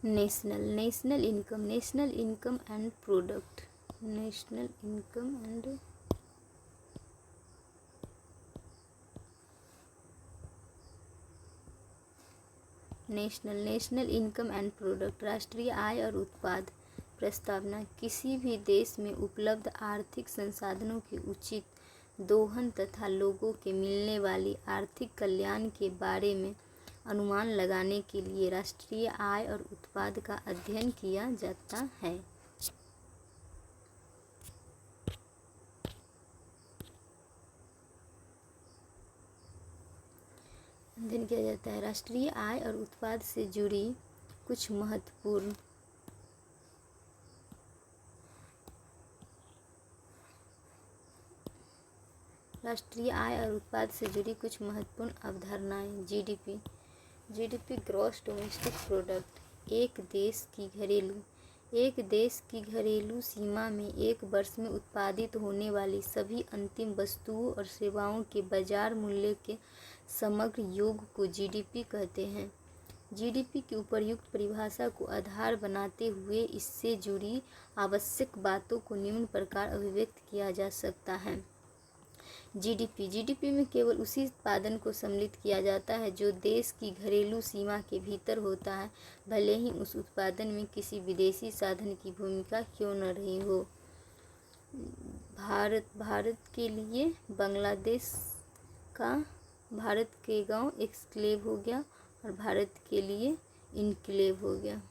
National income and product, national income and national income and product, राष्ट्रीय आय और उत्पाद प्रस्तावना किसी भी देश में उपलब्ध आर्थिक संसाधनों के उचित दोहन तथा लोगों के मिलने वाली आर्थिक कल्याण के बारे में अनुमान लगाने के लिए राष्ट्रीय आय और उत्पाद का अध्ययन किया जाता है। अध्ययन किया जाता है राष्ट्रीय आय और उत्पाद से जुड़ी कुछ महत्वपूर्ण राष्ट्रीय आय और उत्पाद से जुड़ी कुछ महत्वपूर्ण अवधारणाएं। जीडीपी ग्रॉस डोमेस्टिक प्रोडक्ट, एक देश की घरेलू सीमा में एक वर्ष में उत्पादित होने वाली सभी अंतिम वस्तुओं और सेवाओं के बाजार मूल्य के समग्र योग को जीडीपी कहते हैं। जीडीपी की उपर्युक्त परिभाषा को आधार बनाते हुए इससे जुड़ी आवश्यक बातों को निम्न प्रकार अभिव्यक्त किया जा सकता है। जीडीपी में केवल उसी उत्पादन को सम्मिलित किया जाता है जो देश की घरेलू सीमा के भीतर होता है, भले ही उस उत्पादन में किसी विदेशी साधन की भूमिका क्यों न रही हो। भारत के लिए भारत के गांव एक्सक्लेव हो गया और भारत के लिए इनक्लेव हो गया।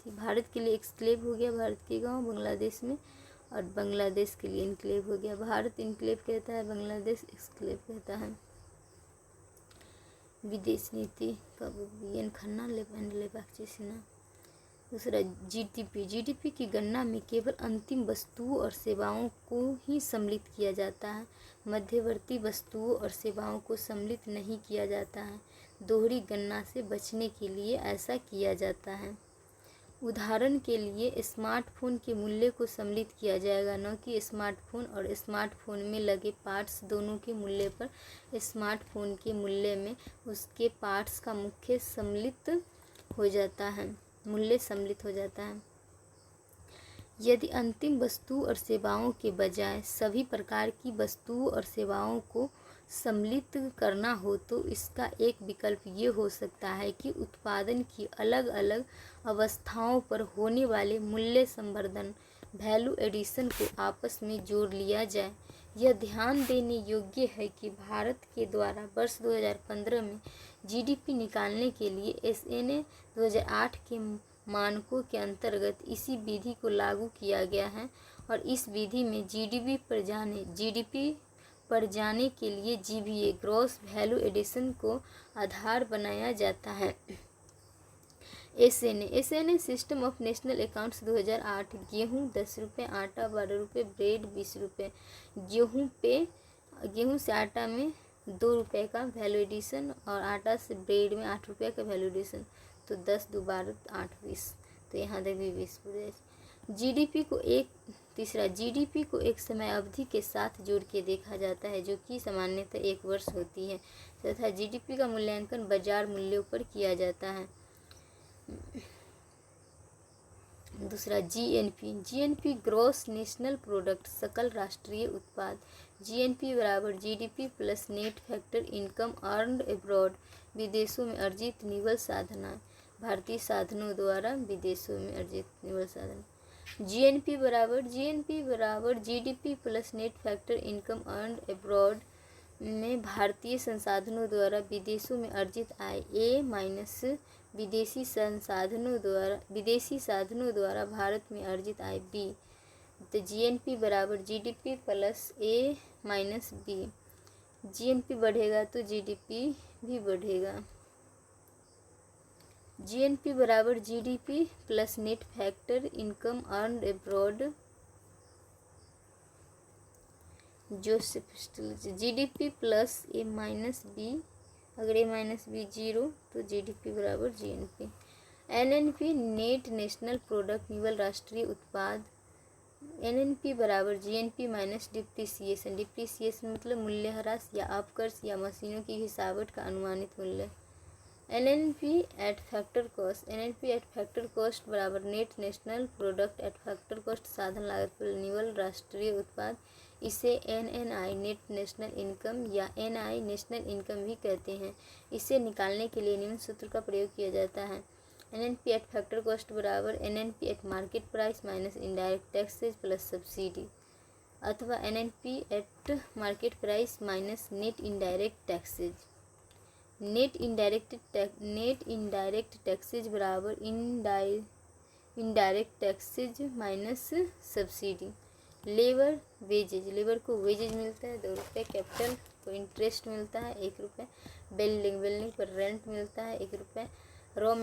भारत के लिए एक्सक्लेव हो गया भारत के गांव बांग्लादेश में, और बांग्लादेश के लिए इनक्लेव हो गया। भारत इनक्लेव कहता है, बांग्लादेश एक्सक्लेव कहता है। विदेश नीति का बीएन खन्ना लेपाक सिन्हा। दूसरा जीडीपी की गणना में केवल अंतिम वस्तुओं और सेवाओं को ही सम्मिलित किया जाता है, मध्यवर्ती वस्तुओं और सेवाओं को सम्मिलित नहीं किया जाता है। दोहरी गणना से बचने के लिए ऐसा किया जाता है। उदाहरण के लिए स्मार्टफोन के मूल्य को सम्मिलित किया जाएगा, न कि स्मार्टफोन और स्मार्टफोन में लगे पार्ट्स दोनों के मूल्य पर। स्मार्टफोन के मूल्य में उसके पार्ट्स का मूल्य सम्मिलित हो जाता है। यदि अंतिम वस्तु और सेवाओं के बजाय सभी प्रकार की वस्तुओं और सेवाओं को सम्मिलित करना हो तो इसका एक विकल्प ये हो सकता है कि उत्पादन की अलग अलग अवस्थाओं पर होने वाले मूल्य संवर्धन, वैल्यू एडिशन को आपस में जोड़ लिया जाए। यह ध्यान देने योग्य है कि भारत के द्वारा वर्ष 2015 में जीडीपी निकालने के लिए एसएनए 2008 के मानकों के अंतर्गत इसी विधि को लागू किया गया है, और इस विधि में जीडीपी पर जाने के लिए जीवीए ग्रॉस वैल्यू एडिशन को आधार बनाया जाता है। SNA system of national accounts 2008, गेहूँ 10 रुपये, आटा 12 रुपये, ब्रेड 20 रुपये। गेहूँ से आटा में 2 रुपये का वैल्यू एडिशन और आटा से ब्रेड में 8 रुपये का वैल्यू एडिशन, तो 10 2 12 8 20, तो यहाँ तक भी 20 पूरे। जीडीपी को एक समय अवधि के साथ जोड़ के देखा जाता है, जो कि सामान्यतः 1 वर्ष होती है, तथा जीडीपी का मूल्यांकन बाजार मूल्यों पर किया जाता है। दूसरा जीएनपी ग्रॉस नेशनल प्रोडक्ट, सकल राष्ट्रीय उत्पाद। जीएनपी बराबर GDP plus net factor income earned abroad, विदेशों में अर्जित निवल साधना, भारतीय साधनों द्वारा विदेशों में अर्जित निवल साधन। जीएनपी बराबर GDP plus net factor income earned abroad में भारतीय संसाधनों द्वारा विदेशों में अर्जित आय ए माइनस विदेशी साधनों द्वारा भारत में अर्जित आय बी। तो जीएनपी बराबर GDP plus A minus B. GNP बढ़ेगा तो जीडीपी भी बढ़ेगा। जीएनपी बराबर GDP plus net factor income earned abroad, GDP plus A minus B, अगर ए माइनस बी 0 तो जीडीपी बराबर GNP. NNP net national product, निवल राष्ट्रीय उत्पाद। एनएनपी बराबर जीएनपी माइनस डिप्रिसिएशन मतलब मूल्यह्रास या अपकर्ष या मशीनों की घिसावट का अनुमानित मूल्य। NNP at factor cost, NNP at factor cost बराबर net national product at factor cost, साधन लागत पर निवल राष्ट्रीय उत्पाद। इसे NNI नेट नेशनल इनकम या NI नेशनल इनकम भी कहते हैं। इसे निकालने के लिए निम्न सूत्र का प्रयोग किया जाता है। NNP एट फैक्टर कॉस्ट बराबर NNP at market price minus indirect taxes plus subsidy, अथवा NNP at market price minus net indirect taxes. Net indirect taxes बराबर indirect taxes minus subsidy. Labour wages, labour को wages मिलता है 2 रुपये, capital को interest मिलता है 1 रुपये, बिल्डिंग पर रेंट मिलता है 1 रुपये, रॉ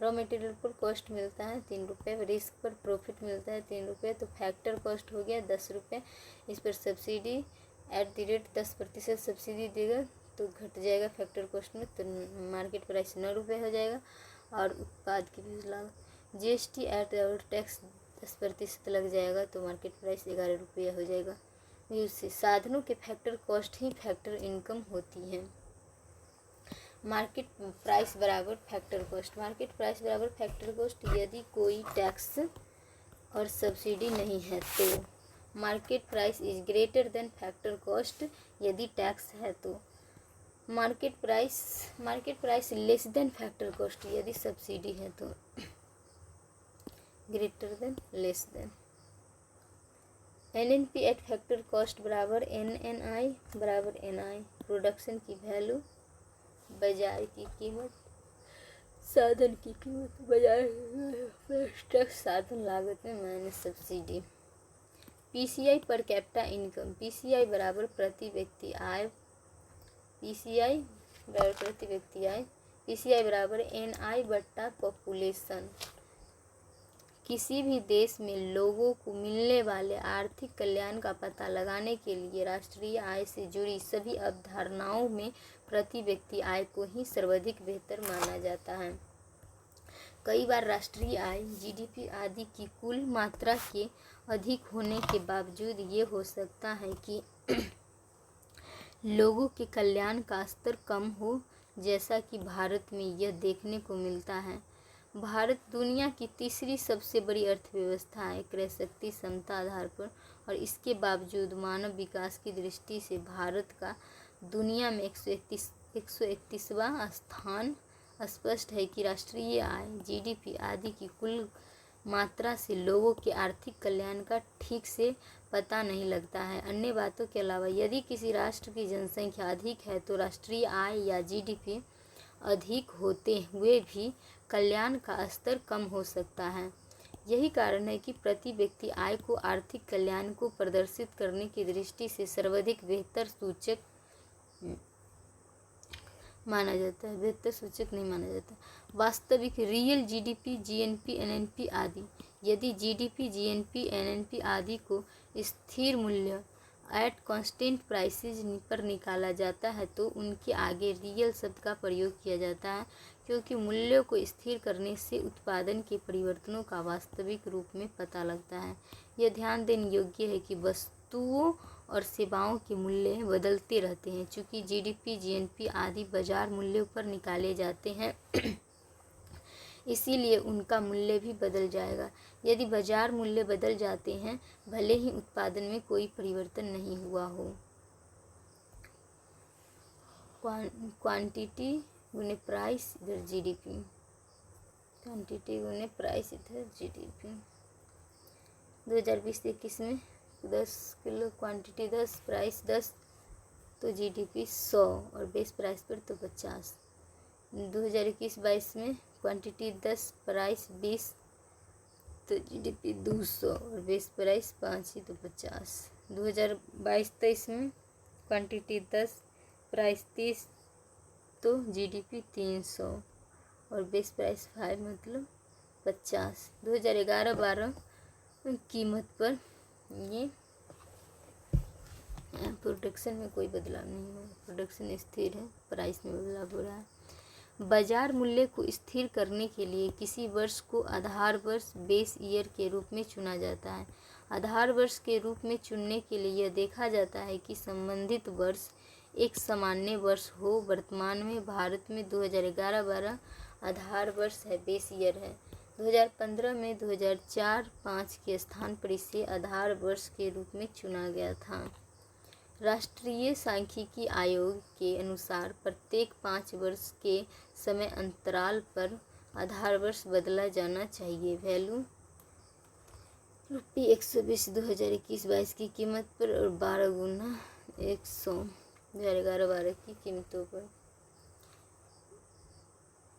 मटेरियल पर कॉस्ट मिलता है 3 रुपये, रिस्क पर प्रॉफिट मिलता है 3 रुपये। तो फैक्टर कॉस्ट हो गया 10 रुपये। इस पर सब्सिडी @ 10% सब्सिडी देगा तो घट जाएगा फैक्टर कॉस्ट में, तो मार्केट प्राइस 9 रुपये हो जाएगा। और उत्पाद की भी लागत GST और टैक्स 10% लग जाएगा तो मार्केट प्राइस 11 रुपये हो जाएगा। उससे साधनों के फैक्टर कॉस्ट ही फैक्टर इनकम होती है। मार्केट प्राइस बराबर फैक्टर कॉस्ट, मार्केट प्राइस बराबर फैक्टर कॉस्ट यदि कोई टैक्स और सब्सिडी नहीं है तो। Market price is greater than factor cost यदि टैक्स है तो। Market price less than factor cost यदि सब्सिडी है तो। Greater than less than. NNP at factor cost बराबर NNI बराबर NI, प्रोडक्शन की वैल्यू, बाजार की कीमत, साधन की कीमत, बाजार साधन लागत में minus subsidy. PCI per capita income, PCI बराबर प्रति व्यक्ति आय, PCI बराबर प्रति व्यक्ति आय, PCI बराबर NI बट्टा पॉपुलेशन। किसी भी देश में लोगों को मिलने वाले आर्थिक कल्याण का पता लगाने के लिए राष्ट्रीय आय से जुड़ी सभी अवधारणाओं में प्रति व्यक्ति आय को ही सर्वाधिक बेहतर माना जाता है। कई बार राष्ट्रीय आय GDP आदि की कुल मात्रा के अधिक होने के बावजूद ये हो सकता है कि लोगों के कल्याण का स्तर कम हो, जैसा कि भारत में यह देखने को मिलता है। भारत दुनिया की तीसरी सबसे बड़ी अर्थव्यवस्था है क्रय शक्ति क्षमता आधार पर, और इसके बावजूद मानव विकास की दृष्टि से भारत का दुनिया में 131वां स्थान। स्पष्ट है कि राष्ट्रीय आय GDP आदि की कुल मात्रा से लोगों के आर्थिक कल्याण का ठीक से पता नहीं लगता है। अन्य बातों के अलावा यदि किसी राष्ट्र की जनसंख्या अधिक है तो राष्ट्रीय आय या GDP अधिक होते हुए भी कल्याण का स्तर कम हो सकता है। यही कारण है कि प्रति व्यक्ति आय को आर्थिक कल्याण को प्रदर्शित करने की दृष्टि से सर्वाधिक बेहतर सूचक माना जाता है, बेहतर सूचक नहीं माना जाता। वास्तविक रियल GDP GNP NNP आदि, यदि GDP GNP NNP आदि को स्थिर मूल्य एट कांस्टेंट प्राइसेज पर निकाला जाता है तो उनके आगे रियल शब्द का प्रयोग किया जाता है, क्योंकि मूल्यों को स्थिर करने से उत्पादन के परिवर्तनों का वास्तविक रूप में पता लगता है। यह ध्यान देने योग्य है कि वस्तुओं और सेवाओं के मूल्य बदलते रहते हैं। चूँकि GDP GNP आदि बाजार मूल्यों पर निकाले जाते हैं इसीलिए उनका मूल्य भी बदल जाएगा। यदि बाजार मूल्य बदल जाते हैं भले ही उत्पादन में कोई परिवर्तन नहीं हुआ हो। क्वांटिटी गुने प्राइस इधर GDP, क्वांटिटी गुने प्राइस इधर GDP। 2020-21 में 10 किलो क्वांटिटी 10 प्राइस 10 तो GDP 100 और बेस प्राइस पर तो 50। 2021-22 में क्वांटिटी 10 प्राइस 20 तो GDP 200 और बेस प्राइस 5 ही तो 50। 2022-23 में क्वांटिटी 10 प्राइस 30 तो GDP 300 और बेस प्राइस 5 मतलब 50। 2011-12 कीमत पर ये प्रोडक्शन में कोई बदलाव नहीं हुआ, प्रोडक्शन स्थिर है, प्राइस में बदलाव हो रहा है। बाजार मूल्य को स्थिर करने के लिए किसी वर्ष को आधार वर्ष बेस ईयर के रूप में चुना जाता है। आधार वर्ष के रूप में चुनने के लिए यह देखा जाता है कि संबंधित वर्ष एक सामान्य वर्ष हो। वर्तमान में भारत में 2011-12 आधार वर्ष है, बेस ईयर है। 2015 में 2004-5 के स्थान पर इसे आधार वर्ष के रूप में चुना गया था। राष्ट्रीय सांख्यिकी आयोग के अनुसार प्रत्येक 5 वर्ष के समय अंतराल पर आधार वर्ष बदला जाना चाहिए। वैल्यू ₹120 2021-22 की कीमत पर और 12 गुना 100 2011-12 की कीमतों पर।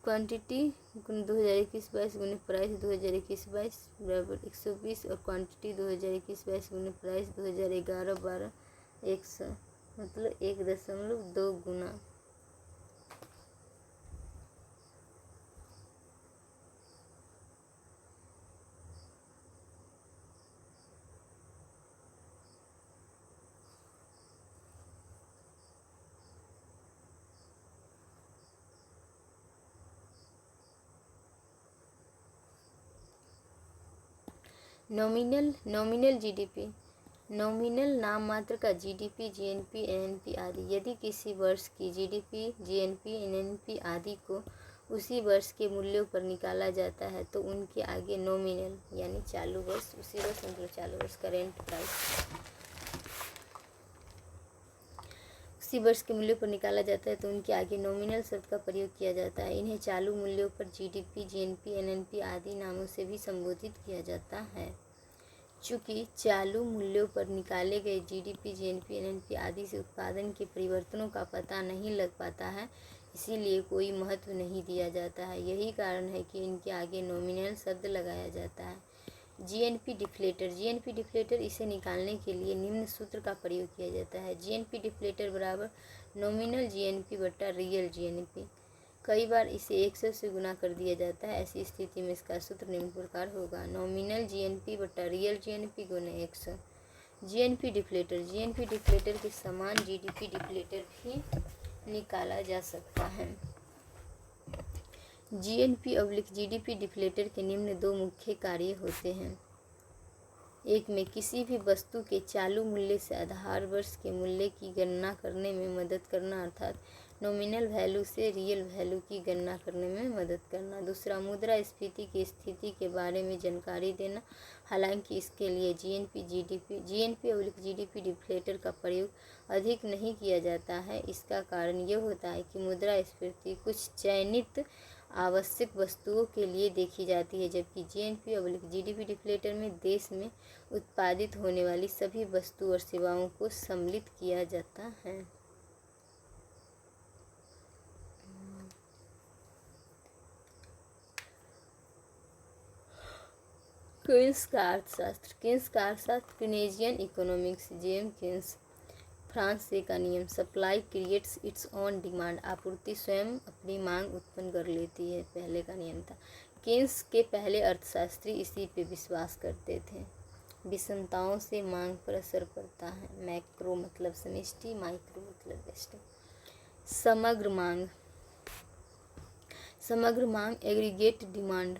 क्वांटिटी 2021-22 गुने प्राइस 2021-22 बराबर 120 और क्वांटिटी 2021-22 गुने प्राइस 2011-12 100 मतलब 1.2 गुना। नॉमिनल जीडीपी, नॉमिनल नाम मात्र का जीडीपी, जीएनपी, एनएनपी आदि। यदि किसी वर्ष की जीडीपी, जीएनपी, एनएनपी आदि को उसी वर्ष के मूल्यों पर निकाला जाता है तो उनके आगे नॉमिनल यानी चालू वर्ष, उसी वर्ष मतलब चालू वर्ष, करेंट प्राइस, उसी वर्ष के मूल्यों पर निकाला जाता है तो उनके आगे नॉमिनल शब्द का प्रयोग किया जाता है। इन्हें चालू मूल्यों पर जीडीपी, जीएनपी, एनएनपी आदि नामों से भी संबोधित किया जाता है। चूँकि चालू मूल्यों पर निकाले गए जीडीपी, जीएनपी, एनएनपी आदि से उत्पादन के परिवर्तनों का पता नहीं लग पाता है, इसीलिए कोई महत्व नहीं दिया जाता है। यही कारण है कि इनके आगे नॉमिनल शब्द लगाया जाता है। जीएनपी डिफ्लेटर, जीएनपी डिफ्लेटर, इसे निकालने के लिए निम्न सूत्र का प्रयोग किया जाता है। जीएनपी डिफ्लेटर बराबर नॉमिनल जीएनपी बटा रियल जीएनपी। कई बार इसे 100 से गुना कर दिया जाता है। ऐसी स्थिति में इसका सूत्र निम्न प्रकार होगा, नॉमिनल जीएनपी बटा रियल जीएनपी गुने 100। जीएनपी डिफ्लेटर, जीएनपी डिफ्लेटर के समान जीडीपी डिफ्लेटर भी निकाला जा सकता है। जीएनपी/जीडीपी डिफ्लेटर के निम्न 2 मुख्य कार्य होते हैं। एक में किसी भी वस्तु के चालू मूल्य से आधार वर्ष के मूल्य की गणना करने में मदद करना, अर्थात नॉमिनल वैल्यू से रियल वैल्यू की गणना करने में मदद करना। दूसरा, मुद्रास्फीति की स्थिति के बारे में जानकारी देना। हालांकि इसके लिए जीएनपी/जीडीपी डिफ्लेटर का प्रयोग अधिक नहीं किया जाता है। इसका कारण यह होता है कि मुद्रास्फीति कुछ चयनित आवश्यक वस्तुओं के लिए देखी जाती है, जबकि जीएनपी/जीडीपी डिफ्लेटर में देश में उत्पादित होने वाली सभी वस्तु और सेवाओं को सम्मिलित किया जाता है। केन्स का अर्थशास्त्र, केन्स का अर्थशास्त्र केनेजियन इकोनॉमिक्स, जेम केन्स, फ्रांस से का नियम, supply creates it's on demand, आपूर्ति स्वयं अपनी मांग उत्पन्न कर लेती है, पहले का नियम था। केन्स के पहले अर्थशास्त्री इसी पे विश्वास करते थे। विषमताओं से मांग पर असर पड़ता है। मैक्रो मतलब समष्टि, माइक्रो मतलब व्यष्टि। समग्र मांग, समग्र मांग एग्रीगेट डिमांड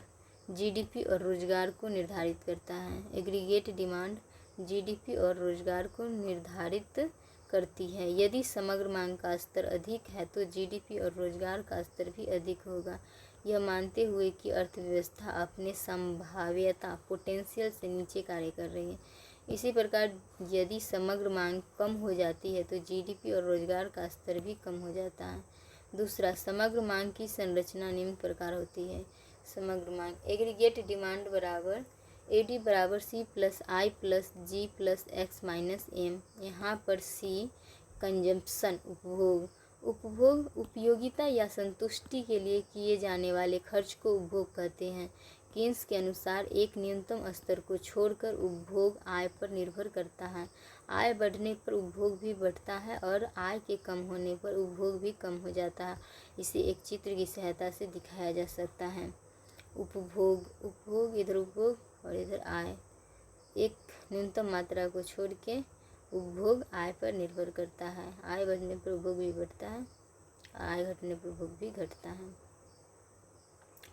जीडीपी और रोजगार को निर्धारित करता है। एग्रीगेट डिमांड जीडीपी और रोजगार को निर्धारित करती है। यदि समग्र मांग का स्तर अधिक है तो जीडीपी और रोजगार का स्तर भी अधिक होगा, यह मानते हुए कि अर्थव्यवस्था अपने संभाव्यता पोटेंशियल से नीचे कार्य कर रही है। इसी प्रकार यदि समग्र मांग कम हो जाती है तो जीडीपी और रोजगार का स्तर भी कम हो जाता है। दूसरा, समग्र मांग की संरचना निम्न प्रकार होती है। समग्र मांग, एग्रीगेट डिमांड बराबर एडी बराबर सी प्लस आई प्लस जी प्लस एक्स माइनस एम। यहाँ पर सी कंजम्पशन उपभोग, उपभोग उपयोगिता या संतुष्टि के लिए किए जाने वाले खर्च को उपभोग कहते हैं। केन्स के अनुसार एक न्यूनतम स्तर को छोड़कर उपभोग आय पर निर्भर करता है। आय बढ़ने पर उपभोग भी बढ़ता है और आय के कम होने पर उपभोग भी कम हो जाता है। इसे एक चित्र की सहायता से दिखाया जा सकता है। उपभोग, उपभोग इधर उपभोग और इधर आय। एक न्यूनतम मात्रा को छोड़ के उपभोग आय पर निर्भर करता है। आय बढ़ने पर उपभोग भी बढ़ता है, आय घटने पर उपभोग भी घटता है।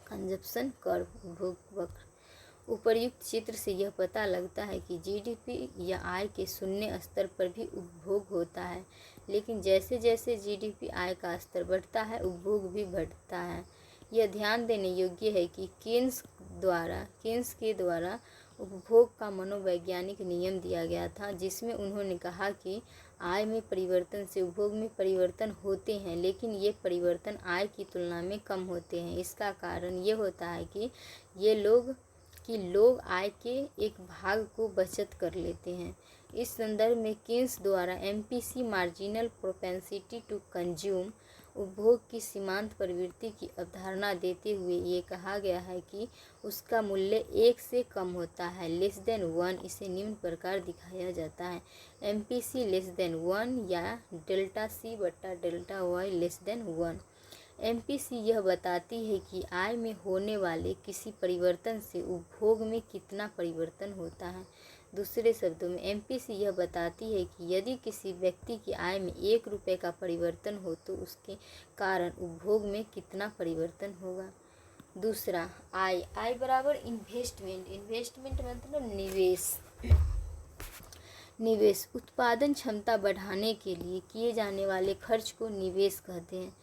कंजप्शन कर्व, उपभोग वक्र। उपर्युक्त चित्र से यह पता लगता है कि जीडीपी या आय के शून्य स्तर पर भी उपभोग होता है, लेकिन जैसे जैसे जीडीपी आय का स्तर बढ़ता है उपभोग भी बढ़ता है। यह ध्यान देने योग्य है कि कीन्स के द्वारा उपभोग का मनोवैज्ञानिक नियम दिया गया था, जिसमें उन्होंने कहा कि आय में परिवर्तन से उपभोग में परिवर्तन होते हैं, लेकिन ये परिवर्तन आय की तुलना में कम होते हैं। इसका कारण ये होता है कि लोग आय के एक भाग को बचत कर लेते हैं। इस संदर्भ में कीन्स द्वारा MPC marginal propensity to consume उपभोग की सीमांत प्रवृत्ति की अवधारणा देते हुए ये कहा गया है कि उसका मूल्य 1 से कम होता है, लेस देन 1। इसे निम्न प्रकार दिखाया जाता है: एमपीसी लेस देन 1 या डेल्टा सी बटा delta Y less than 1। MPC यह बताती है कि आय में होने वाले किसी परिवर्तन से उपभोग में कितना परिवर्तन होता है। दूसरे शब्दों में एमपीसी यह बताती है कि यदि किसी व्यक्ति की आय में 1 रुपये का परिवर्तन हो तो उसके कारण उपभोग में कितना परिवर्तन होगा। दूसरा, आय बराबर इन्वेस्टमेंट मतलब निवेश उत्पादन क्षमता बढ़ाने के लिए किए जाने वाले खर्च को निवेश कहते हैं।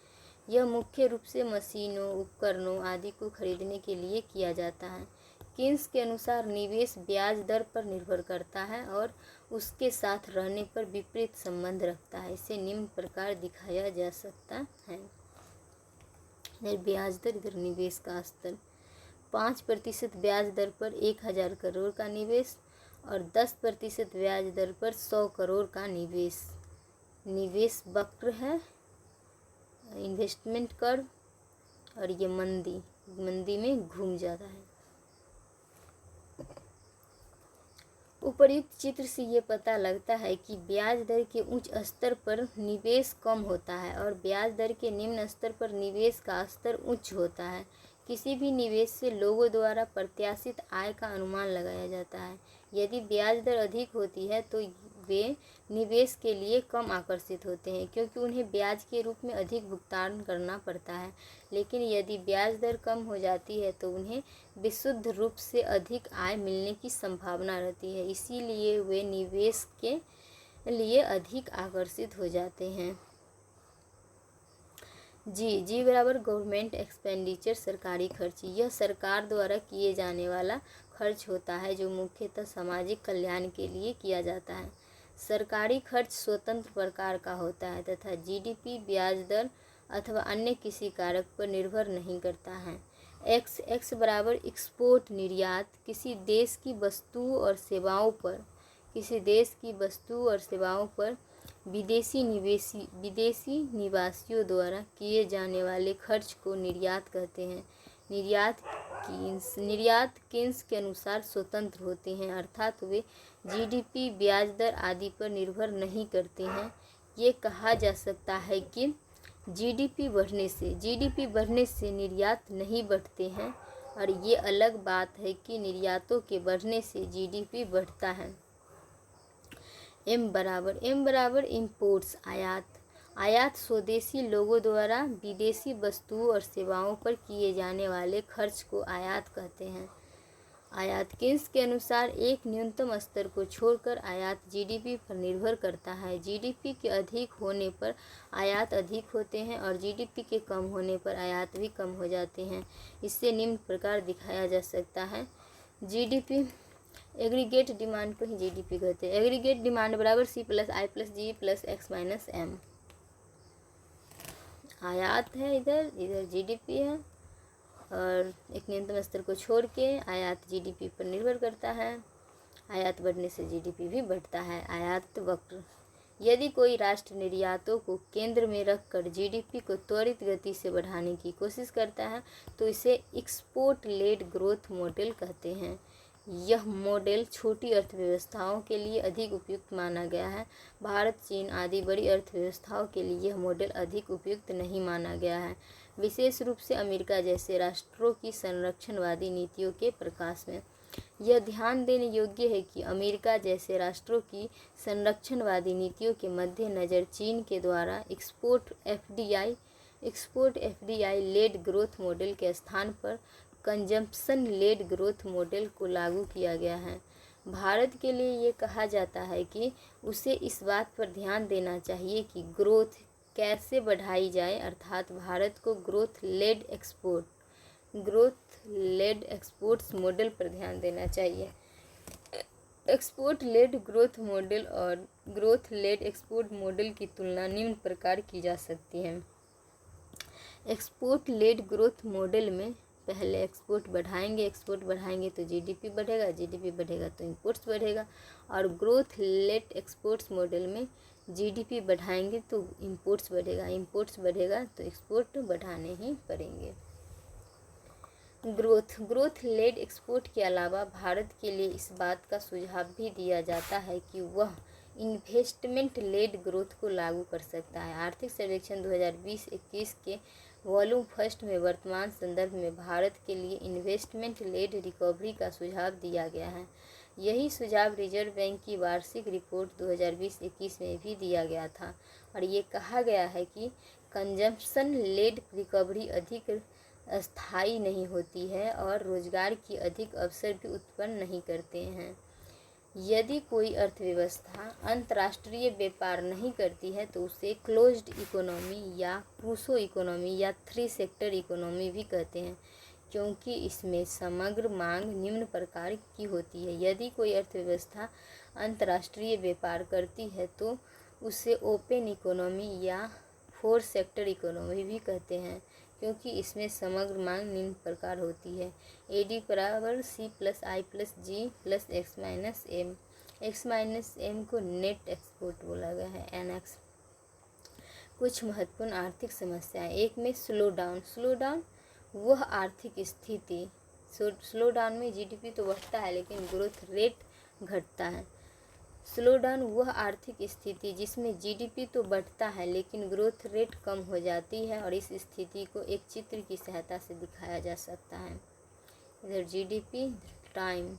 यह मुख्य रूप से मशीनों, उपकरणों आदि को खरीदने के लिए किया जाता है। कीन्स के अनुसार निवेश ब्याज दर पर निर्भर करता है और उसके साथ रहने पर विपरीत संबंध रखता है। इसे निम्न प्रकार दिखाया जा सकता है: इधर ब्याज दर, इधर निवेश का स्तर। 5% ब्याज दर पर 1000 करोड़ का निवेश और 10% ब्याज दर पर 100 करोड़ का निवेश वक्र है, इन्वेस्टमेंट कर्व, और ये मंदी में घूम जाता है। उपर्युक्त चित्र से ये पता लगता है कि ब्याज दर के उच्च स्तर पर निवेश कम होता है और ब्याज दर के निम्न स्तर पर निवेश का स्तर उच्च होता है। किसी भी निवेश से लोगों द्वारा प्रत्याशित आय का अनुमान लगाया जाता है। यदि ब्याज दर अधिक होती है तो वे निवेश के लिए कम आकर्षित होते हैं, क्योंकि उन्हें ब्याज के रूप में अधिक भुगतान करना पड़ता है। लेकिन यदि ब्याज दर कम हो जाती है तो उन्हें विशुद्ध रूप से अधिक आय मिलने की संभावना रहती है, इसीलिए वे निवेश के लिए अधिक आकर्षित हो जाते हैं। जी बराबर गवर्नमेंट एक्सपेंडिचर, सरकारी खर्च। यह सरकार द्वारा किए जाने वाला खर्च होता है जो मुख्यतः सामाजिक कल्याण के लिए किया जाता है। सरकारी खर्च स्वतंत्र प्रकार का होता है तथा जीडीपी, ब्याज दर अथवा अन्य किसी कारक पर निर्भर नहीं करता है। एक्स बराबर एक्सपोर्ट, निर्यात। किसी देश की वस्तुओं और सेवाओं पर विदेशी निवासियों द्वारा किए जाने वाले खर्च को निर्यात कहते हैं। निर्यात कीन्स के अनुसार स्वतंत्र होते हैं, अर्थात वे जीडीपी, ब्याज दर आदि पर निर्भर नहीं करते हैं। ये कहा जा सकता है कि जीडीपी बढ़ने से निर्यात नहीं बढ़ते हैं, और ये अलग बात है कि निर्यातों के बढ़ने से जीडीपी बढ़ता है। एम बराबर इम्पोर्ट्स, आयात स्वदेशी लोगों द्वारा विदेशी वस्तुओं और सेवाओं पर किए जाने वाले खर्च को आयात कहते हैं। आयात कीन्स के अनुसार एक न्यूनतम स्तर को छोड़कर आयात जीडीपी पर निर्भर करता है। जीडीपी के अधिक होने पर आयात अधिक होते हैं और जीडीपी के कम होने पर आयात भी कम हो जाते हैं। इससे निम्न प्रकार दिखाया जा सकता है: जीडीपी एग्रीगेट डिमांड को ही जीडीपी कहते हैं। एग्रीगेट डिमांड बराबर C + I + G + X - M। आयात है, इधर जीडीपी है, और एक न्यूनतम स्तर को छोड़ के आयात जीडीपी पर निर्भर करता है। आयात बढ़ने से जीडीपी भी बढ़ता है। आयात वक्र। यदि कोई राष्ट्र निर्यातों को केंद्र में रखकर जीडीपी को त्वरित गति से बढ़ाने की कोशिश करता है तो इसे एक्सपोर्ट लेड ग्रोथ मॉडल कहते हैं। यह मॉडल छोटी अर्थव्यवस्थाओं के लिए अधिक उपयुक्त माना गया है। भारत, चीन आदि बड़ी अर्थव्यवस्थाओं के लिए यह मॉडल अधिक उपयुक्त नहीं माना गया है, विशेष रूप से अमेरिका जैसे राष्ट्रों की संरक्षणवादी नीतियों के प्रकाश में। यह ध्यान देने योग्य है कि अमेरिका जैसे राष्ट्रों की संरक्षणवादी नीतियों के मद्देनज़र चीन के द्वारा export FDI led growth model के स्थान पर कंजम्पशन लेड ग्रोथ मॉडल को लागू किया गया है। भारत के लिए ये कहा जाता है कि उसे इस बात पर ध्यान देना चाहिए कि ग्रोथ कैसे बढ़ाई जाए, अर्थात भारत को ग्रोथ लेड एक्सपोर्ट्स मॉडल पर ध्यान देना चाहिए। एक्सपोर्ट लेड ग्रोथ मॉडल और ग्रोथ लेड एक्सपोर्ट मॉडल की तुलना निम्न प्रकार की जा सकती है। एक्सपोर्ट लेड ग्रोथ मॉडल में पहले एक्सपोर्ट बढ़ाएंगे तो जीडीपी बढ़ेगा तो इंपोर्ट्स बढ़ेगा, और ग्रोथ लेड एक्सपोर्ट्स मॉडल में जीडीपी बढ़ाएंगे तो इंपोर्ट्स बढ़ेगा तो एक्सपोर्ट बढ़ाने ही पड़ेंगे। ग्रोथ लेड एक्सपोर्ट के अलावा भारत के लिए इस बात का सुझाव भी दिया जाता है कि वह इन्वेस्टमेंट लेड ग्रोथ को लागू कर सकता है। आर्थिक सर्वेक्षण 2020-21 के वॉल्यूम फर्स्ट में वर्तमान संदर्भ में भारत के लिए इन्वेस्टमेंट लेड रिकवरी का सुझाव दिया गया है। यही सुझाव रिजर्व बैंक की वार्षिक रिपोर्ट 2020-21 में भी दिया गया था, और ये कहा गया है कि कंजम्पशन लेड रिकवरी अधिक अस्थायी नहीं होती है और रोजगार की अधिक अवसर भी उत्पन्न नहीं करते हैं। यदि कोई अर्थव्यवस्था अंतर्राष्ट्रीय व्यापार नहीं करती है तो उसे क्लोज्ड इकोनॉमी या क्रूसो इकोनॉमी या थ्री सेक्टर इकोनॉमी भी कहते हैं, क्योंकि इसमें समग्र मांग निम्न प्रकार की होती है। यदि कोई अर्थव्यवस्था अंतर्राष्ट्रीय व्यापार करती है तो उसे ओपन इकोनॉमी या फोर सेक्टर इकोनॉमी भी कहते हैं, क्योंकि इसमें समग्र मांग निम्न प्रकार होती है। AD+I+G+X-M। X-M को नेट एक्सपोर्ट बोला गया है, NX। कुछ महत्वपूर्ण आर्थिक समस्याएं। एक में स्लो डाउन वह आर्थिक स्थिति, स्लो डाउन में जीडीपी तो बढ़ता है लेकिन ग्रोथ रेट घटता है। स्लो डाउन वह आर्थिक स्थिति जिसमें जीडीपी तो बढ़ता है लेकिन ग्रोथ रेट कम हो जाती है, और इस स्थिति को एक चित्र की सहायता से दिखाया जा सकता है। इधर जीडीपी टाइम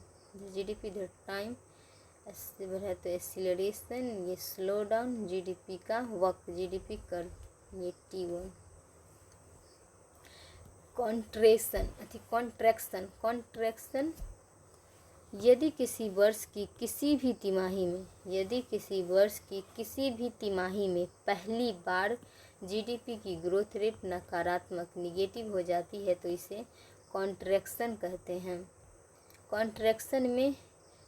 ऐसे बढ़े तो एक्सीलरेशन, ये स्लो डाउन, जीडीपी का वक्त, जीडीपी कर्व, ये T1। कॉन्ट्रैक्शन यदि किसी वर्ष की किसी भी तिमाही में पहली बार जीडीपी की ग्रोथ रेट नकारात्मक निगेटिव हो जाती है तो इसे कॉन्ट्रैक्शन कहते हैं। कॉन्ट्रैक्शन में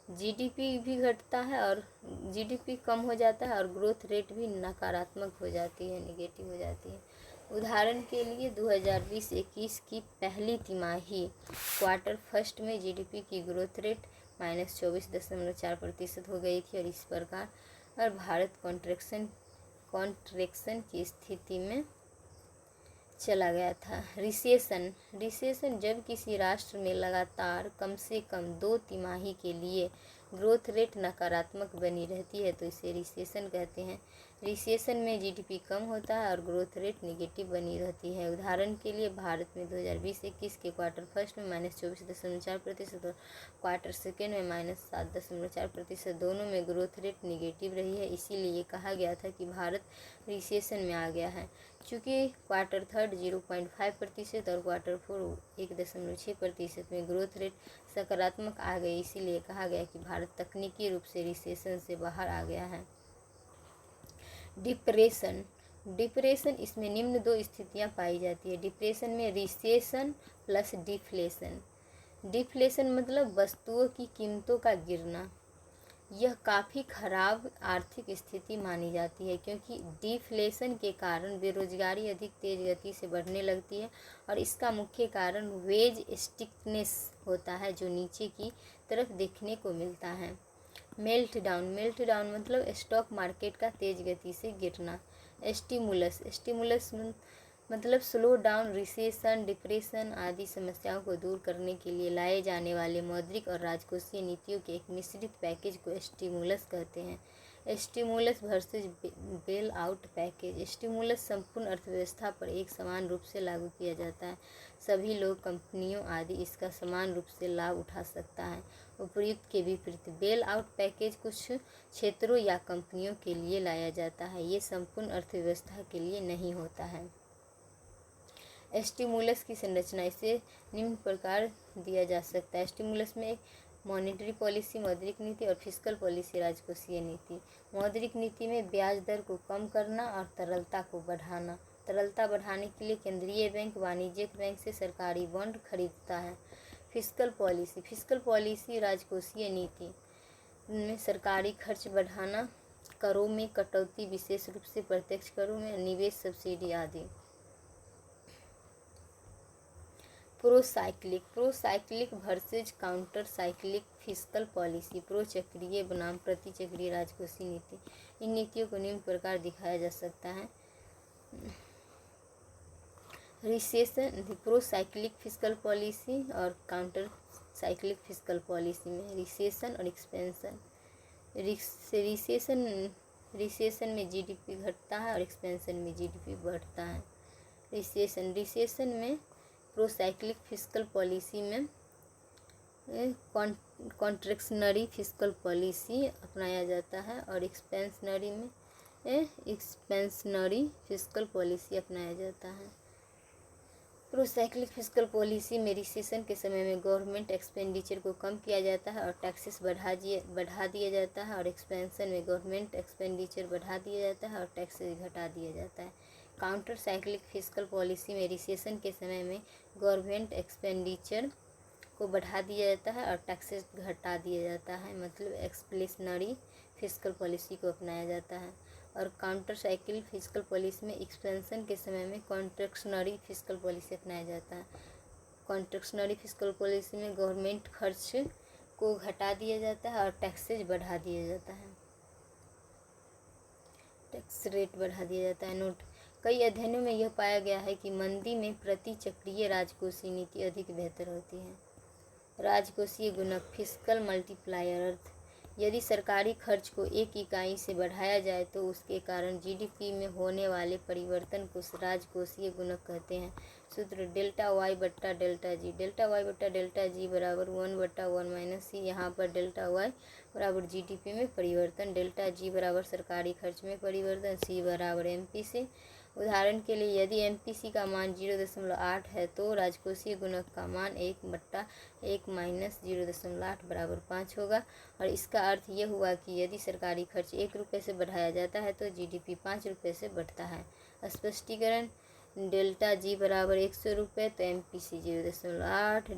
जीडीपी भी घटता है और जीडीपी कम हो जाता है और ग्रोथ रेट भी नकारात्मक हो जाती है, निगेटिव हो जाती है। उदाहरण के लिए 2020-21 की पहली तिमाही क्वार्टर फर्स्ट में जीडीपी की ग्रोथ रेट -24.4% हो गई थी, और इस प्रकार भारत कॉन्ट्रैक्शन की स्थिति में चला गया था। रिसेशन जब किसी राष्ट्र में लगातार कम से कम 2 तिमाही के लिए ग्रोथ रेट नकारात्मक बनी रहती है तो इसे रिसेशन कहते हैं। रिसेशन में जीडीपी कम होता है और ग्रोथ रेट निगेटिव बनी रहती है। उदाहरण के लिए भारत में 2020-21 के क्वार्टर फर्स्ट में -24.4% और क्वार्टर सेकेंड में -7.4%, दोनों में ग्रोथ रेट निगेटिव रही है। इसीलिए कहा गया था कि भारत रिसेशन में आ गया है। चूँकि क्वार्टर थर्ड 0.5% और क्वार्टर फोर 1.6% में ग्रोथ रेट सकारात्मक आ गई, इसीलिए कहा गया कि भारत तकनीकी रूप से रिसेशन से बाहर आ गया है। डिप्रेशन इसमें निम्न 2 स्थितियां पाई जाती है। डिप्रेशन में रिसेशन प्लस डिफ्लेशन। डिफ्लेशन मतलब वस्तुओं की कीमतों का गिरना। यह काफ़ी खराब आर्थिक स्थिति मानी जाती है, क्योंकि डिफ्लेशन के कारण बेरोजगारी अधिक तेज गति से बढ़ने लगती है और इसका मुख्य कारण वेज स्टिकनेस होता है, जो नीचे की तरफ देखने को मिलता है। मेल्टडाउन मतलब स्टॉक मार्केट का तेज गति से गिरना। स्टिमुलस मतलब स्लो डाउन, रिसेशन, डिप्रेशन आदि समस्याओं को दूर करने के लिए लाए जाने वाले मौद्रिक और राजकोषीय नीतियों के एक मिश्रित पैकेज को स्टिमुलस कहते हैं। Stimulus versus bail out package. Stimulus संपूर्ण अर्थव्यवस्था पर एक समान रूप से लागू किया जाता है। सभी लोग, कंपनियों आदि इसका समान रूप से लाभ उठा सकता है। उपर्युक्त के विपरीत बेल आउट पैकेज कुछ क्षेत्रों या कंपनियों के लिए लाया जाता है, ये संपूर्ण अर्थव्यवस्था के लिए नहीं होता है। स्टिमुलस की संरचना इसे निम्न प्रकार दिया जा सकता है। स्टिमुलस में एक मॉनेटरी पॉलिसी, मौद्रिक नीति और फिस्कल पॉलिसी, राजकोषीय नीति। मौद्रिक नीति में ब्याज दर को कम करना और तरलता को बढ़ाना। तरलता बढ़ाने के लिए केंद्रीय बैंक वाणिज्यिक बैंक से सरकारी बॉन्ड खरीदता है। फिस्कल पॉलिसी, फिस्कल पॉलिसी राजकोषीय नीति में सरकारी खर्च बढ़ाना, करों में कटौती, विशेष रूप से प्रत्यक्ष करों में, निवेश सब्सिडी आदि। Procyclical, procyclical versus counter cyclical fiscal policy. Pro चक्रीय बनाम प्रति चक्रीय राजकोषीय नीति। इन नीतियों को निम्न प्रकार दिखाया जा सकता है। रिसेशन, प्रोसाइक्लिक फिस्कल पॉलिसी और काउंटर साइक्लिक फिस्कल पॉलिसी में रिसेशन और एक्सपेंशन। रिसेशन में जीडीपी घटता है और एक्सपेंशन में जीडीपी बढ़ता है। रिसेशन में प्रोसाइक्लिक फिस्कल पॉलिसी में कॉन्ट्रैक्शनरी फिस्कल पॉलिसी अपनाया जाता है और एक्सपेंशनरी फिस्कल पॉलिसी अपनाया जाता है। प्रोसाइक्लिक फिस्कल पॉलिसी में रिसेशन के समय में गवर्नमेंट एक्सपेंडिचर को कम किया जाता है और टैक्सेस बढ़ा दिया जाता है, और एक्सपेंशन में गवर्नमेंट एक्सपेंडिचर बढ़ा दिया जाता है और टैक्सेस घटा दिया जाता है। काउंटर साइक्लिक फिस्कल पॉलिसी में रिसेशन के समय में गवर्नमेंट एक्सपेंडिचर को बढ़ा दिया जाता है और टैक्सेस घटा दिया जाता है, मतलब एक्सप्लेशनरी फिस्कल पॉलिसी को अपनाया जाता है। और काउंटर साइक्लिक फिस्कल पॉलिसी में एक्सपेंशन के समय में कॉन्ट्रैक्शनरी फिस्कल पॉलिसी अपनाया जाता है। कॉन्ट्रैक्शनरी फिस्कल पॉलिसी में गवर्नमेंट खर्च को घटा दिया जाता है और टैक्सेस बढ़ा दिया जाता है, टैक्स रेट बढ़ा दिया जाता है। नोट, कई अध्ययनों में यह पाया गया है कि मंदी में प्रति चक्रीय राजकोषीय नीति अधिक बेहतर होती है। राजकोषीय गुणक, फिस्कल मल्टीप्लायर अर्थ, यदि सरकारी खर्च को एक इकाई से बढ़ाया जाए तो उसके कारण जीडीपी में होने वाले परिवर्तन को राजकोषीय गुणक कहते हैं। सूत्र डेल्टा वाई बट्टा डेल्टा जी। डेल्टा वाई बट्टा डेल्टा जी बराबर 1/1 माइनस सी। यहाँ पर डेल्टा वाई बराबर जीडीपी में परिवर्तन, डेल्टा जी बराबर सरकारी खर्च में परिवर्तन, सी बराबर एमपीसी। उदाहरण के लिए यदि एमपीसी का मान 0.8 है तो राजकोषीय गुणक का मान 1/1 माइनस 0.8 बराबर 5 होगा। और इसका अर्थ यह हुआ कि यदि सरकारी खर्च 1 रुपये से बढ़ाया जाता है तो जीडीपी 5 रुपये से बढ़ता है। स्पष्टीकरण, डेल्टा जी बराबर 100 रुपये तो एमपीसी 0.8,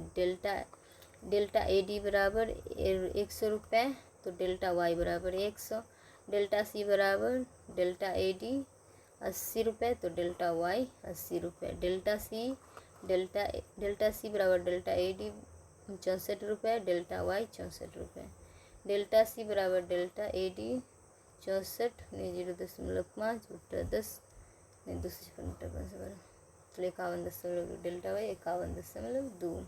डेल्टा एडी बराबर 100 रुपये तो डेल्टा वाई बराबर 100, डेल्टा सी बराबर डेल्टा एडी 80 रुपये तो डेल्टा वाई 80 रुपये, डेल्टा सी बराबर डेल्टा एडी 64 रुपये, डेल्टा वाई 64 रुपये, डेल्टा सी बराबर डेल्टा एडी 64 नहीं 0.5/10 नहीं 2 तो 51.2, delta Y 51.2।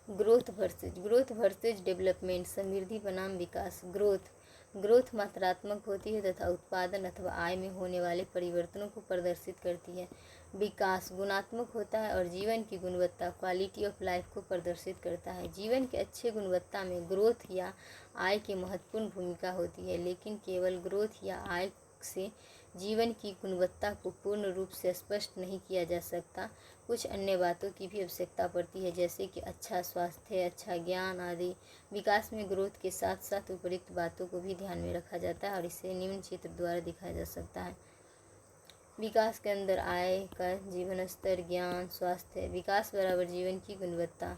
Growth versus development, समृद्धि बनाम विकास। ग्रोथ मात्रात्मक होती है तथा उत्पादन अथवा आय में होने वाले परिवर्तनों को प्रदर्शित करती है। विकास गुणात्मक होता है और जीवन की गुणवत्ता, क्वालिटी ऑफ लाइफ को प्रदर्शित करता है। जीवन के अच्छे गुणवत्ता में ग्रोथ या आय की महत्वपूर्ण भूमिका होती है, लेकिन केवल ग्रोथ या आय से जीवन की गुणवत्ता को पूर्ण रूप से स्पष्ट नहीं किया जा सकता। कुछ अन्य बातों की भी आवश्यकता पड़ती है, जैसे कि अच्छा स्वास्थ्य, अच्छा ज्ञान आदि। विकास में ग्रोथ के साथ साथ उपरोक्त बातों को भी ध्यान में रखा जाता है और इसे निम्न चित्र द्वारा दिखाया जा सकता है। विकास के अंदर आय का जीवन स्तर, ज्ञान, स्वास्थ्य। विकास बराबर जीवन की गुणवत्ता।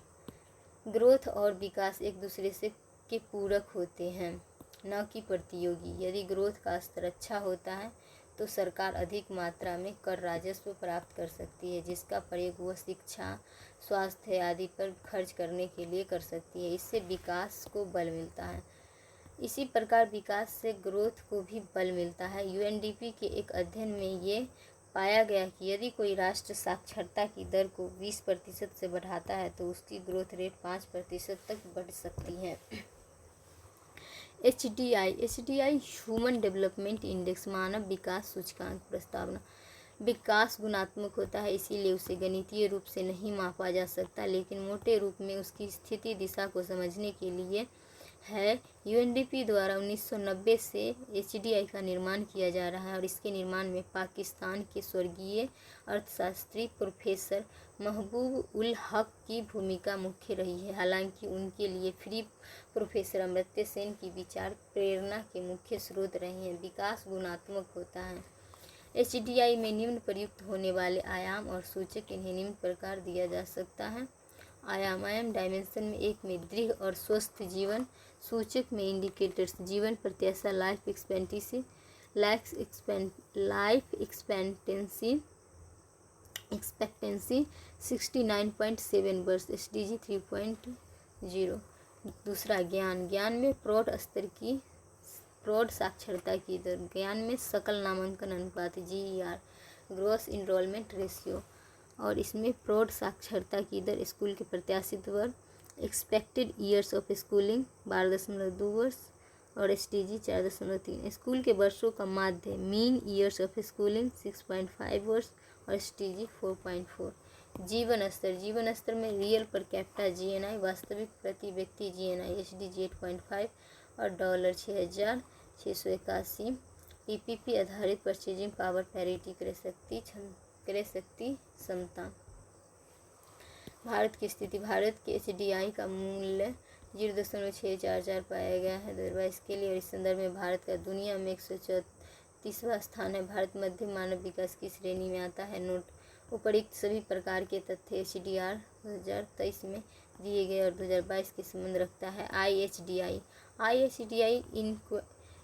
ग्रोथ और विकास एक दूसरे से के पूरक होते हैं, न कि प्रतियोगी। यदि ग्रोथ का स्तर अच्छा होता है तो सरकार अधिक मात्रा में कर राजस्व प्राप्त कर सकती है, जिसका प्रयोग वह शिक्षा, स्वास्थ्य आदि पर खर्च करने के लिए कर सकती है। इससे विकास को बल मिलता है। इसी प्रकार विकास से ग्रोथ को भी बल मिलता है। यूएनडीपी के एक अध्ययन में ये पाया गया कि यदि कोई राष्ट्र साक्षरता की दर को 20% से बढ़ाता है तो उसकी ग्रोथ रेट 5% तक बढ़ सकती है। HDI ह्यूमन डेवलपमेंट इंडेक्स, मानव विकास सूचकांक प्रस्तावना। विकास गुणात्मक होता है, इसीलिए उसे गणितीय रूप से नहीं मापा जा सकता, लेकिन मोटे रूप में उसकी स्थिति दिशा को समझने के लिए है। यूएनडीपी द्वारा 1990 से एचडीआई का निर्माण किया जा रहा है और इसके निर्माण में पाकिस्तान के स्वर्गीय अर्थशास्त्री प्रोफेसर महबूब उल हक की भूमिका मुख्य रही है। हालांकि उनके लिए फ्री प्रोफेसर अमर्त्य सेन की विचार प्रेरणा के मुख्य स्रोत रहे हैं। विकास गुणात्मक होता है। एचडीआई में निम्न प्रयुक्त होने वाले आयाम और सूचक इन्हें निम्न प्रकार दिया जा सकता है। आयाम डायमेंशन में एक में दृढ़ और स्वस्थ जीवन, सूचक में इंडिकेटर्स जीवन प्रत्याशा लाइफ एक्सपेक्टेंसी 69.7 वर्ष एसडीजी 3.0। दूसरा ज्ञान में प्रौढ़ साक्षरता की दर, ज्ञान में सकल नामांकन अनुपात GER ग्रॉस इनरोलमेंट रेशियो, और इसमें प्रौढ़ साक्षरता की दर स्कूल के प्रत्याशित वर्ष एक्सपेक्टेड ईयर्स ऑफ स्कूलिंग 12.2 वर्ष और एसडीजी 4.3। स्कूल के वर्षों का माध्य मीन ईयर्स ऑफ स्कूलिंग 6.5 वर्ष और एसडीजी 4.4। जीवन स्तर में रियल पर कैपिटा GNI वास्तविक प्रति व्यक्ति GNI एसडीजी 8.5 और $6,681। पीपीपी आधारित परचेजिंग पावर पैरिटी क्रय शक्ति समता। भारत की स्थिति, भारत के एचडीआई का मूल्य 0.644 पाया गया है 2022 के लिए और इस संदर्भ में भारत का दुनिया में 134वां स्थान है। भारत मध्यम मानव विकास की श्रेणी में आता है। नोट, उपर्युक्त सभी प्रकार के तथ्य एचडीआर 2023 में दिए गए और 2022 के संबंध रखता है। आईएचडीआई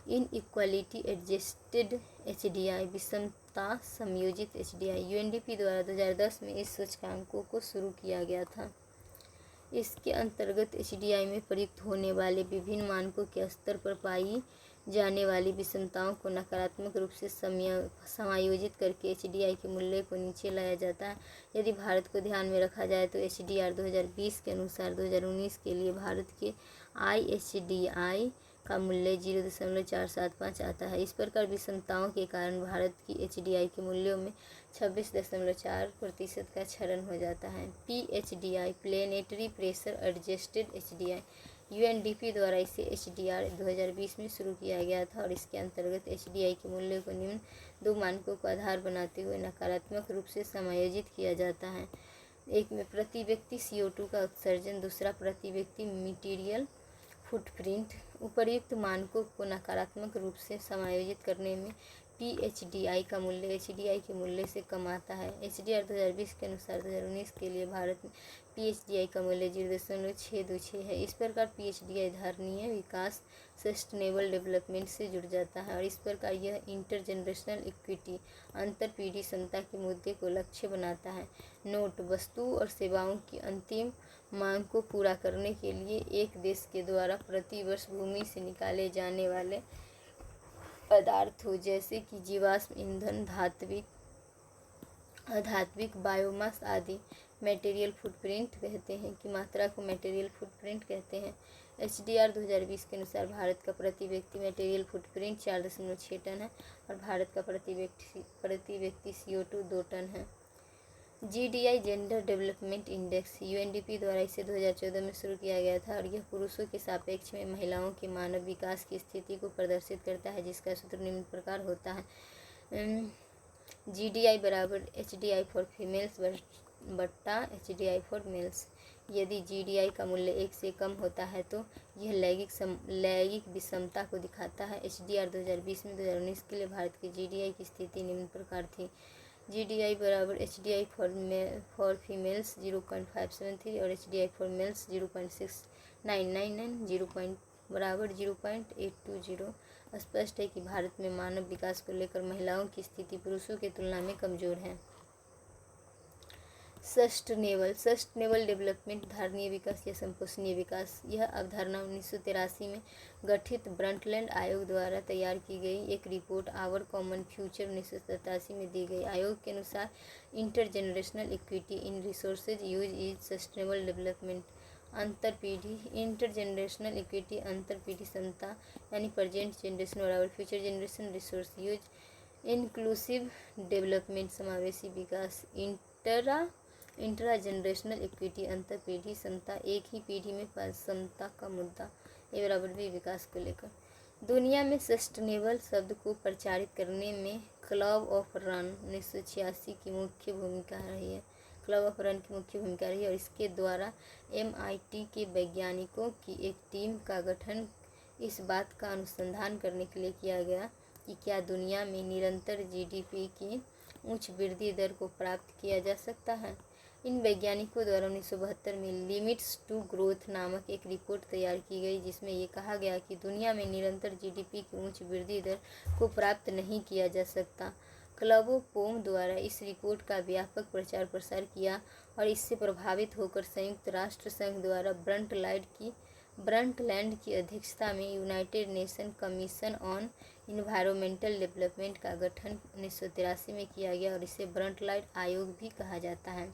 इनइक्वालिटी एडजस्टेड एचडीआई विषमता समयोजित एचडीआई। यूएनडीपी द्वारा 2010 में इस सूचकांकों को शुरू किया गया था। इसके अंतर्गत एचडीआई में प्रयुक्त होने वाले विभिन्न मानकों के स्तर पर पाई जाने वाली विषमताओं को नकारात्मक रूप से समायोजित करके एचडीआई के मूल्य को नीचे लाया जाता है। यदि भारत को ध्यान में रखा जाए तो एचडीआर 2020 के अनुसार 2019 के लिए भारत के आईएचडीआई का मूल्य 0.475 आता है। इस प्रकार विषमताओं के कारण भारत की एचडीआई के मूल्यों में 26.4% का क्षरण हो जाता है। PHDI planetary pressure adjusted HDI. UNDP द्वारा इसे एचडीआर 2020 में शुरू किया गया था और इसके अंतर्गत एचडीआई के मूल्य को निम्न दो मानकों को आधार बनाते हुए नकारात्मक रूप से समायोजित किया जाता है। एक में प्रति व्यक्ति CO2 का उत्सर्जन, दूसरा प्रति व्यक्ति मटीरियल फुटप्रिंट। उपर्युक्त मानकों को नकारात्मक रूप से समायोजित करने में पीएचडीआई का मूल्य एचडीआई के मूल्य से कम आता है। एचडीआर 2020 के अनुसार 2019 के लिए भारत में पीएचडीआई का मूल्य 0.626 है। इस प्रकार पीएचडीआई धारणीय विकास सस्टेनेबल डेवलपमेंट से जुड़ जाता है और इस प्रकार यह इंटरजेनरेशनल इक्विटी अंतर पीढ़ी समता के मुद्दे को लक्ष्य बनाता है। नोट, वस्तु और सेवाओं की अंतिम मांग को पूरा करने के लिए एक देश के द्वारा प्रति वर्ष भूमि से निकाले जाने वाले पदार्थों जैसे कि जीवाश्म ईंधन, अधात्विक बायोमास आदि मटेरियल फुटप्रिंट कहते हैं कि मात्रा को मटेरियल फुटप्रिंट कहते हैं। एचडीआर 2020 के अनुसार भारत का प्रति व्यक्ति मटेरियल फुटप्रिंट 4.6 टन है और भारत का प्रति व्यक्ति CO2 2 टन है। GDI gender development index, UNDP द्वारा इसे 2014 में शुरू किया गया था और यह पुरुषों के सापेक्ष में महिलाओं के मानव विकास की स्थिति को प्रदर्शित करता है, जिसका सूत्र निम्न प्रकार होता है। जीडीआई बराबर एचडीआई फॉर फीमेल्स बट्टा एचडीआई फॉर मेल्स। यदि जीडीआई का मूल्य 1 से कम होता है तो यह लैंगिक विषमता को दिखाता है। एचडीआर 2020 में 2019 के लिए भारत की जीडीआई की स्थिति निम्न प्रकार थी। जीडीआई बराबर एचडीआई फॉर फीमेल्स 0.573 और एचडीआई फॉर मेल्स 0.6999 बराबर 0.820। स्पष्ट है कि भारत में मानव विकास को लेकर महिलाओं की स्थिति पुरुषों की तुलना में कमजोर है। सस्टेनेबल डेवलपमेंट धारणीय विकास या संपोषणीय विकास। यह अवधारणा 1983 में गठित ब्रंटलैंड आयोग द्वारा तैयार की गई एक रिपोर्ट आवर कॉमन फ्यूचर 1987 में दी गई। आयोग के अनुसार intergenerational equity in resources use is sustainable development. Intergenerational equity अंतरपीढ़ी समता यानी प्रेजेंट जनरेशन बराबर future generation resource use. Inclusive development समावेशी विकास। इंट्रा जनरेशनल इक्विटी अंतर पीढ़ी समता, एक ही पीढ़ी में समता का मुद्दा। ए बराबर बी विकास को लेकर। दुनिया में सस्टेनेबल शब्द को प्रचारित करने में क्लब ऑफ रन 1986 की मुख्य भूमिका रही है। क्लब ऑफ रन की मुख्य भूमिका रही है और इसके द्वारा MIT के वैज्ञानिकों की एक टीम का गठन इस बात का अनुसंधान करने के लिए किया गया कि क्या दुनिया में निरंतर GDP की उच्च वृद्धि दर को प्राप्त किया जा सकता है। इन वैज्ञानिकों द्वारा 1972 में लिमिट्स टू ग्रोथ नामक एक रिपोर्ट तैयार की गई, जिसमें ये कहा गया कि दुनिया में निरंतर GDP की उच्च वृद्धि दर को प्राप्त नहीं किया जा सकता। क्लबोपोम द्वारा इस रिपोर्ट का व्यापक प्रचार प्रसार किया और इससे प्रभावित होकर संयुक्त राष्ट्र संघ द्वारा ब्रंटलैंड की अध्यक्षता में United nation commission on environmental development का गठन 1983 में किया गया और इसे ब्रंटलैंड आयोग भी कहा जाता है।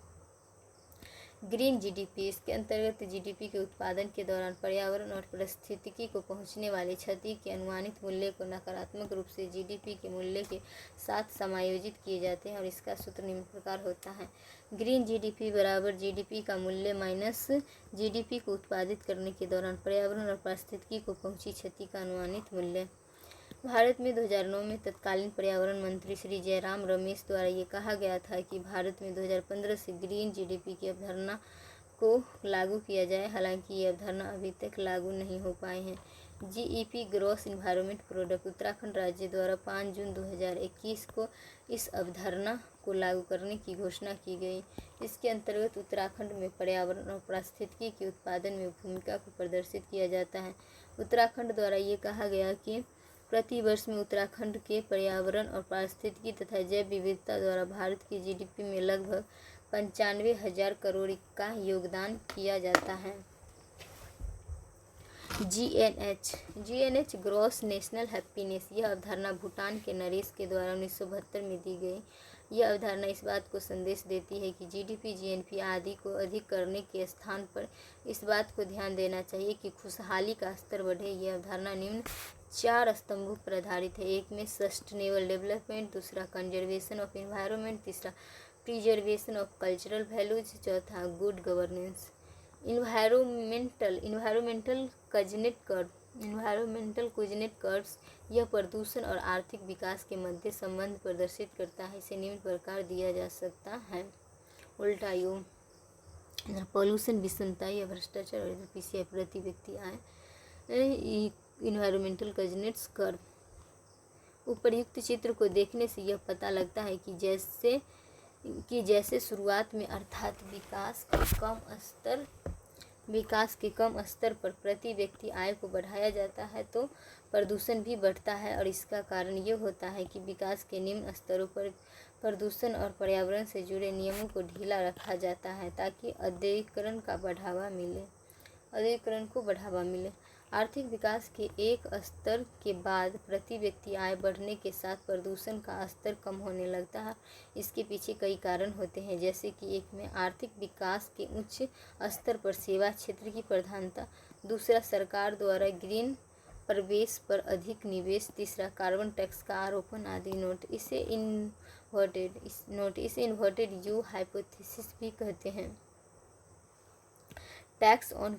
ग्रीन GDP, इसके अंतर्गत GDP के उत्पादन के दौरान पर्यावरण और पारिस्थितिकी को पहुंचने वाली क्षति के अनुमानित मूल्य को नकारात्मक रूप से GDP के मूल्य के साथ समायोजित किए जाते हैं और इसका सूत्र निम्न प्रकार होता है। ग्रीन GDP बराबर GDP का मूल्य माइनस GDP को उत्पादित करने के दौरान पर्यावरण और पारिस्थितिकी को पहुंची क्षति का अनुमानित मूल्य। भारत में 2009 में तत्कालीन पर्यावरण मंत्री श्री जयराम रमेश द्वारा ये कहा गया था कि भारत में 2015 से ग्रीन GDP की अवधारणा को लागू किया जाए। हालांकि ये अवधारणा अभी तक लागू नहीं हो पाए हैं। GEP gross environment product Uttarakhand राज्य द्वारा 5 जून 2021 को इस अवधारणा को लागू करने की घोषणा की गई। इसके अंतर्गत उत्तराखंड में पर्यावरण और पारिस्थितिकी के उत्पादन में भूमिका को प्रदर्शित किया जाता है। उत्तराखंड द्वारा ये कहा गया कि प्रति वर्ष में उत्तराखंड के पर्यावरण और पारिस्थितिकी तथा जैव विविधता द्वारा भारत की GDP में लगभग 95,000 करोड़ का योगदान किया जाता है। GNH ग्रॉस नेशनल हैप्पीनेस, यह अवधारणा भूटान के नरेश के द्वारा 1972 में दी गई। यह अवधारणा इस बात को संदेश देती है कि GDP GNP आदि को अधिक करने के स्थान पर इस बात को ध्यान देना चाहिए कि खुशहाली का स्तर बढ़े। यह अवधारणा निम्न 4 स्तंभों पर आधारित है। एक में सस्टेनेबल डेवलपमेंट, दूसरा कंजर्वेशन ऑफ एनवायरनमेंट, तीसरा प्रिजर्वेशन ऑफ कल्चरल वैल्यूज, चौथा गुड गवर्नेंस। इन्वायरमेंटल कोजेनेट कर्व्स, यह प्रदूषण और आर्थिक विकास के मध्य संबंध प्रदर्शित करता है। इसे निम्न प्रकार दिया जा सकता है। उल्टा यू पॉल्यूशन, विषमता या भ्रष्टाचार और इधर PCI प्रति व्यक्ति आय। इन्वायरमेंटल कोजेनेट्स कर्व उपर्युक्त चित्र को देखने से यह पता लगता है कि जैसे शुरुआत में अर्थात विकास के कम स्तर पर प्रति व्यक्ति आय को बढ़ाया जाता है तो प्रदूषण भी बढ़ता है और इसका कारण ये होता है कि विकास के निम्न स्तरों पर प्रदूषण और पर्यावरण से जुड़े नियमों को ढीला रखा जाता है ताकि औद्योगिकरण को बढ़ावा मिले। आर्थिक विकास के एक स्तर के बाद प्रति व्यक्ति आय बढ़ने के साथ प्रदूषण का स्तर कम होने लगता है। इसके पीछे कई कारण होते हैं, जैसे कि एक में आर्थिक विकास के उच्च स्तर पर सेवा क्षेत्र की प्रधानता, दूसरा सरकार द्वारा ग्रीन प्रवेश पर अधिक निवेश, तीसरा कार्बन टैक्स का आरोपण आदि। इसे इन्वर्टेड यू हाइपोथेसिस भी कहते हैं। टैक्स ऑन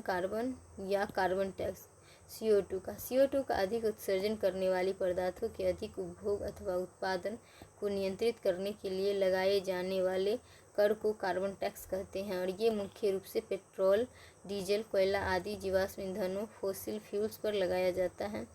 कार्बन या कार्बन टैक्स। CO2 का अधिक उत्सर्जन करने वाली पदार्थों के अधिक उपभोग अथवा उत्पादन को नियंत्रित करने के लिए लगाए जाने वाले कर को कार्बन टैक्स कहते हैं और ये मुख्य रूप से पेट्रोल, डीजल, कोयला आदि जीवाश्म ईंधनों फॉसिल फ्यूल्स पर लगाया जाता है।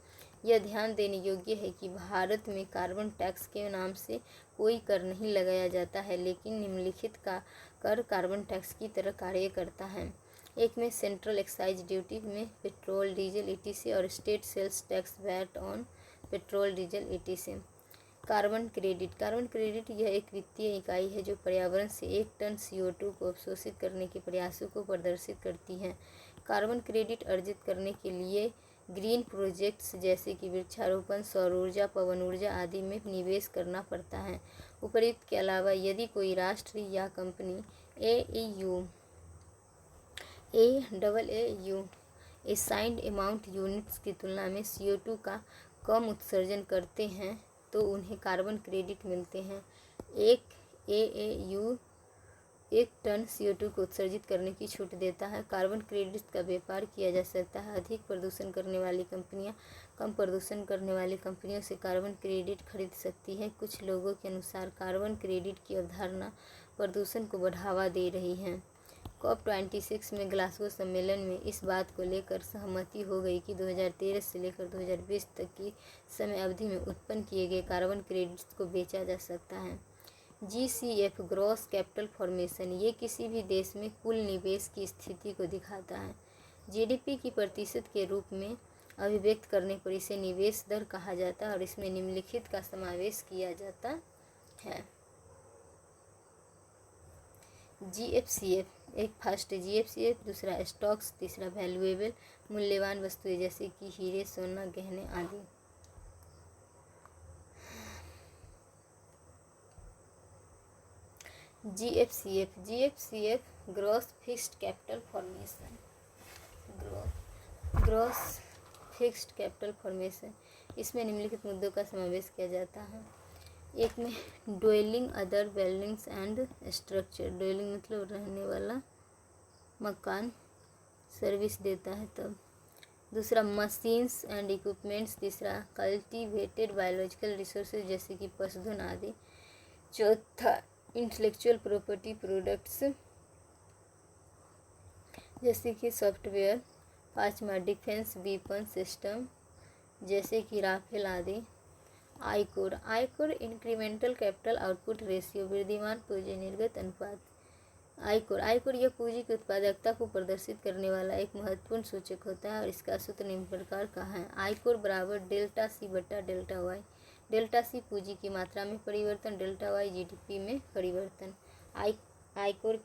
यह ध्यान देने योग्य है कि भारत में कार्बन टैक्स के नाम से कोई कर नहीं लगाया जाता है, लेकिन निम्नलिखित का कर कार्बन टैक्स की तरह कार्य करता है। एक में सेंट्रल एक्साइज ड्यूटी में पेट्रोल, डीजल ETC और state sales tax VAT on petrol, diesel ETC। Carbon credit यह एक वित्तीय इकाई है जो पर्यावरण से 1 टन CO2 को अवशोषित करने के प्रयासों को प्रदर्शित करती है। कार्बन क्रेडिट अर्जित करने के लिए ग्रीन प्रोजेक्ट्स जैसे कि वृक्षारोपण, सौर ऊर्जा, पवन ऊर्जा आदि में निवेश करना पड़ता है। उपर्युक्त के अलावा यदि कोई राष्ट्र या company AAU assigned amount units की तुलना में CO2 का कम उत्सर्जन करते हैं तो उन्हें कार्बन क्रेडिट मिलते हैं। एक AAU टन CO2 को उत्सर्जित करने की छूट देता है। कार्बन क्रेडिट का व्यापार किया जा सकता है। अधिक प्रदूषण करने वाली कंपनियां कम प्रदूषण करने वाली कंपनियों से कार्बन क्रेडिट खरीद सकती है। कुछ लोगों के अनुसार कार्बन क्रेडिट की अवधारणा प्रदूषण को बढ़ावा दे रही है। COP26 में ग्लासगो सम्मेलन में इस बात को लेकर सहमति हो गई कि 2013 से लेकर 2020 तक की समय अवधि में उत्पन्न किए गए कार्बन क्रेडिट्स को बेचा जा सकता है। GCF ग्रॉस कैपिटल फॉर्मेशन, ये किसी भी देश में कुल निवेश की स्थिति को दिखाता है। GDP की प्रतिशत के रूप में अभिव्यक्त करने पर इसे निवेश दर कहा जाता है और इसमें निम्नलिखित का समावेश किया जाता है। GFCF, एक फर्स्ट GFCF, दूसरा स्टॉक्स, तीसरा वैल्यूएबल, मूल्यवान वस्तुएं जैसे कि हीरे, सोना, गहने आदि। GFCF gross fixed capital formation, gross fixed capital formation, इसमें निम्नलिखित मुद्दों का समावेश किया जाता है। एक में dwelling, other buildings and structure, dwelling मतलब रहने वाला मकान, सर्विस देता है तब। दूसरा मशीन्स एंड इक्विपमेंट्स, तीसरा कल्टीवेटेड बायोलॉजिकल रिसोर्सेज जैसे कि पशुधन आदि। चौथा इंटेलेक्चुअल प्रॉपर्टी प्रोडक्ट्स जैसे कि सॉफ्टवेयर। पाँचवा डिफेंस वीपन सिस्टम जैसे कि राफेल आदि। ICOR incremental capital output ratio, वृद्धिमान पूंजी निर्गत अनुपात। आयकोर यह पूंजी की उत्पादकता को प्रदर्शित करने वाला एक महत्वपूर्ण सूचक होता है और इसका सूत्र निम्न प्रकार का है। आयकोर बराबर डेल्टा C बटा डेल्टा वाई। डेल्टा C पूंजी की मात्रा में परिवर्तन, डेल्टा वाई GDP में परिवर्तन। आयकोर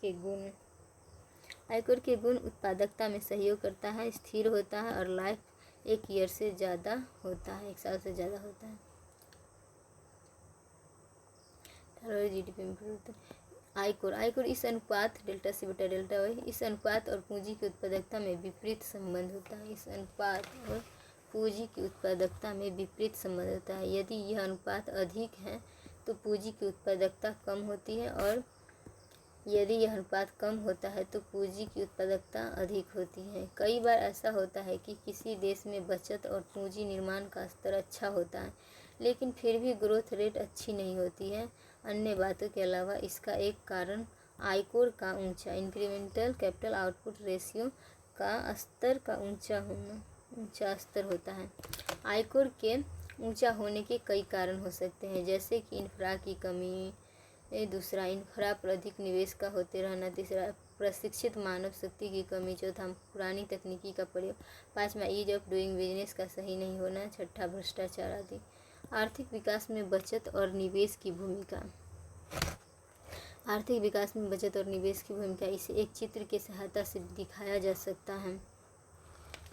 के गुण उत्पादकता में सहयोग करता है, स्थिर होता है और लाइफ 1 ईयर से ज़्यादा होता है, 1 साल से ज़्यादा होता है। GDP में परिवर्तन। आयकोर इस अनुपात डेल्टा C बटा डेल्टा वाई, इस अनुपात और पूंजी की उत्पादकता में विपरीत संबंध होता है। इस अनुपात और पूंजी की उत्पादकता में विपरीत संबंध होता है। यदि यह अनुपात अधिक है तो पूंजी की उत्पादकता कम होती है और यदि यह अनुपात कम होता है तो पूंजी की उत्पादकता अधिक होती है। कई बार ऐसा होता है कि किसी देश में बचत और पूंजी निर्माण का स्तर अच्छा होता है लेकिन फिर भी ग्रोथ रेट अच्छी नहीं होती है। अन्य बातों के अलावा इसका एक कारण आयकोर का ऊंचा इंक्रीमेंटल कैपिटल आउटपुट रेशियो का स्तर का ऊंचा स्तर होता है। आयकोर के ऊंचा होने के कई कारण हो सकते हैं जैसे कि इंफ्रा की कमी, दूसरा इंफ्रा पर अधिक निवेश का होते रहना, तीसरा प्रशिक्षित मानव शक्ति की कमी, चौथा पुरानी तकनीकी का प्रयोग, पाँचवा ईज ऑफ डूइंग बिजनेस का सही नहीं होना, छठा भ्रष्टाचार आदि। आर्थिक विकास में बचत और निवेश की भूमिका। आर्थिक विकास में बचत और निवेश की भूमिका इसे एक चित्र के सहायता से दिखाया जा सकता है।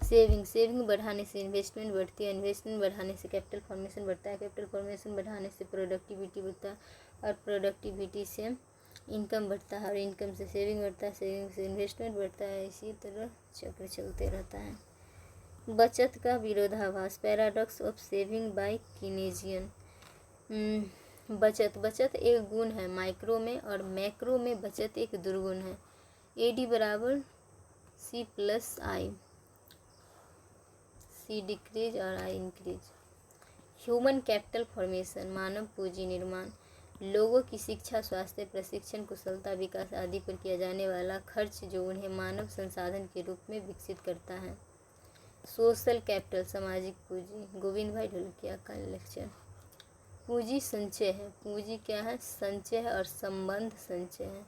सेविंग बढ़ाने से इन्वेस्टमेंट बढ़ती है, इन्वेस्टमेंट बढ़ाने से कैपिटल फॉर्मेशन बढ़ता है, कैपिटल फॉर्मेशन बढ़ाने से प्रोडक्टिविटी बढ़ता है और प्रोडक्टिविटी से इनकम बढ़ता है और इनकम से सेविंग बढ़ता है, सेविंग से इन्वेस्टमेंट बढ़ता है, इसी तरह चक्र चलते रहता है। बचत का विरोधाभास, पैराडॉक्स ऑफ सेविंग बाय कीनेजियन। बचत एक गुण है माइक्रो में और मैक्रो में बचत एक दुर्गुण है। AD बराबर C+I, C डिक्रीज और I increase. Human capital formation, मानव पूंजी निर्माण, लोगों की शिक्षा, स्वास्थ्य, प्रशिक्षण, कुशलता विकास आदि पर किया जाने वाला खर्च जो उन्हें मानव संसाधन के रूप में विकसित करता है। सोशल कैपिटल, सामाजिक पूंजी, गोविंद भाई ढोलकिया का लेक्चर। पूंजी संचय है, पूंजी क्या है? संचय है और संबंध संचय है।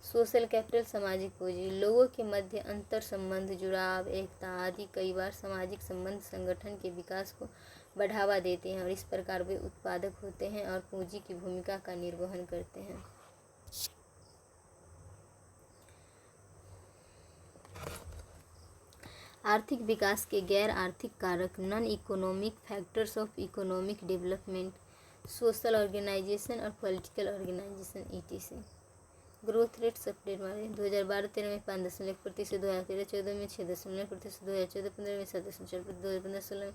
सोशल कैपिटल, सामाजिक पूंजी, लोगों के मध्य अंतर संबंध, जुड़ाव, एकता आदि कई बार सामाजिक संबंध संगठन के विकास को बढ़ावा देते हैं और इस प्रकार वे उत्पादक होते हैं और पूंजी की भूमिका का निर्वहन करते हैं। आर्थिक विकास के गैर आर्थिक कारक, non economic factors of economic development, social organisation और political organisation ETC। Growth rate update मारे 2012-13 में 5.1%, 2013-14 में 6.9%, 2014-15 में 7.4%, 2015-16 में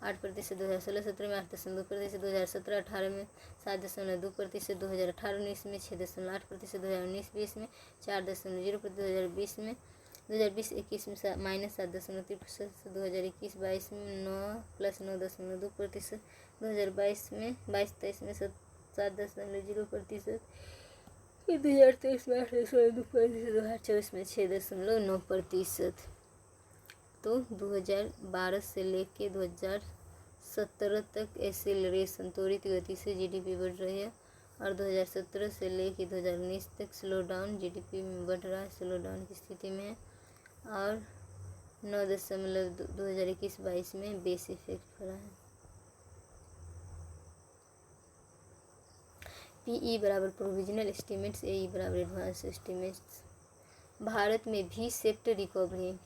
8% 2016-17 में, 8.2%, 2017-18 में 7.2%, 2018-19 में 6.8%, 2019-20 में 4.0%, 2020-21 में -7.3%, 2021-22 में 9+9.2%, 2022-23 में 7.0%, 2023 में 8.2%, 2024 में 6.9%। तो 2012 से लेके 2017 तक एक्सेलरेशन त्वरित गति से जीडीपी बढ़ रही है, और 2017 से लेके 2019 तक स्लो डाउन जीडीपी में बढ़ रहा है, स्लो डाउन की स्थिति में है। और 2021-22 में बेस इफेक्ट पड़ा है। पीई बराबर प्रोविजनल एस्टिमेट्स, एई बराबर एडवांस एस्टिमेट्स। भारत में भी शेप्ड रिकवरी,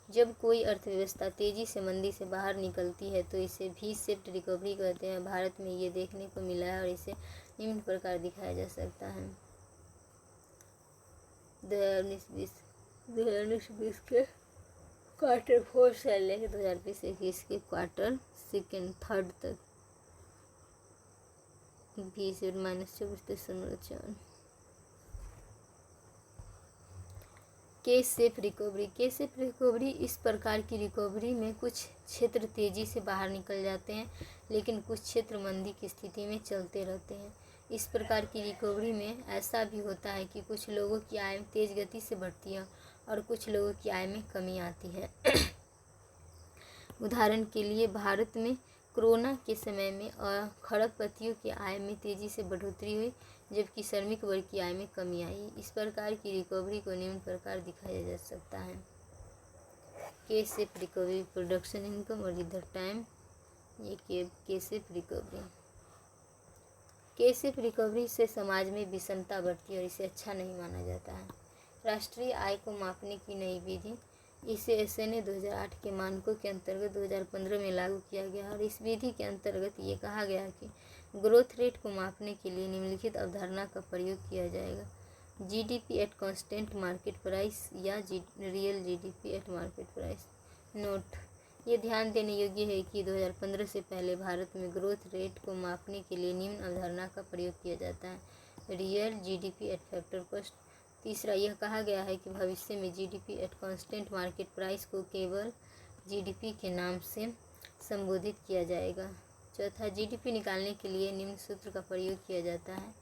जब कोई अर्थव्यवस्था तेजी से मंदी से बाहर निकलती है तो इसे भी शेप्ड रिकवरी कहते हैं। भारत में ये देखने को मिला है और इसे निम्न प्रकार दिखाया जा सकता है। 2019-20 के क्वार्टर 4 से लेकर 2020-21 के क्वार्टर सेकेंड थर्ड तक 20-24.4। के शेप रिकवरी, के शेप रिकवरी इस प्रकार की रिकवरी में कुछ क्षेत्र तेजी से बाहर निकल जाते हैं, लेकिन कुछ क्षेत्र मंदी की स्थिति में चलते रहते हैं। इस प्रकार की रिकवरी में ऐसा भी होता है कि कुछ लोगों की आय तेज गति से बढ़ती है और कुछ लोगों की आय में कमी आती है। उदाहरण के लिए भारत में कोरोना के समय में खरबपतियों की आय में तेजी से बढ़ोतरी हुई, जबकि श्रमिक वर्ग की आय में कमी आई। इस प्रकार की रिकवरी को निम्न प्रकार दिखाया जा सकता है। के शेप रिकवरी, प्रोडक्शन इनकम और इधर टाइम, ये के शेप रिकवरी। के शेप रिकवरी से समाज में विषमता बढ़ती है और इसे अच्छा नहीं माना जाता है। राष्ट्रीय आय को मापने की नई विधि, इसे एसएनए 2008 के मानकों के अंतर्गत 2015 में लागू किया गया, और इस विधि के अंतर्गत ये कहा गया कि ग्रोथ रेट को मापने के लिए निम्नलिखित अवधारणा का प्रयोग किया जाएगा: GDP at constant market price या real GDP at market price. Note: ये ध्यान देने योग्य है कि 2015 से पहले भारत में ग्रोथ रेट को मापने के लिए निम्न अवधारणा का प्रयोग किया जाता है: real GDP eight factor cost. तीसरा, यह कहा गया है कि भविष्य में GDP at constant market price को केवल जीडीपी के नाम से संबोधित किया जाएगा। चौथा, जीडीपी निकालने के लिए निम्न सूत्र का प्रयोग किया जाता है: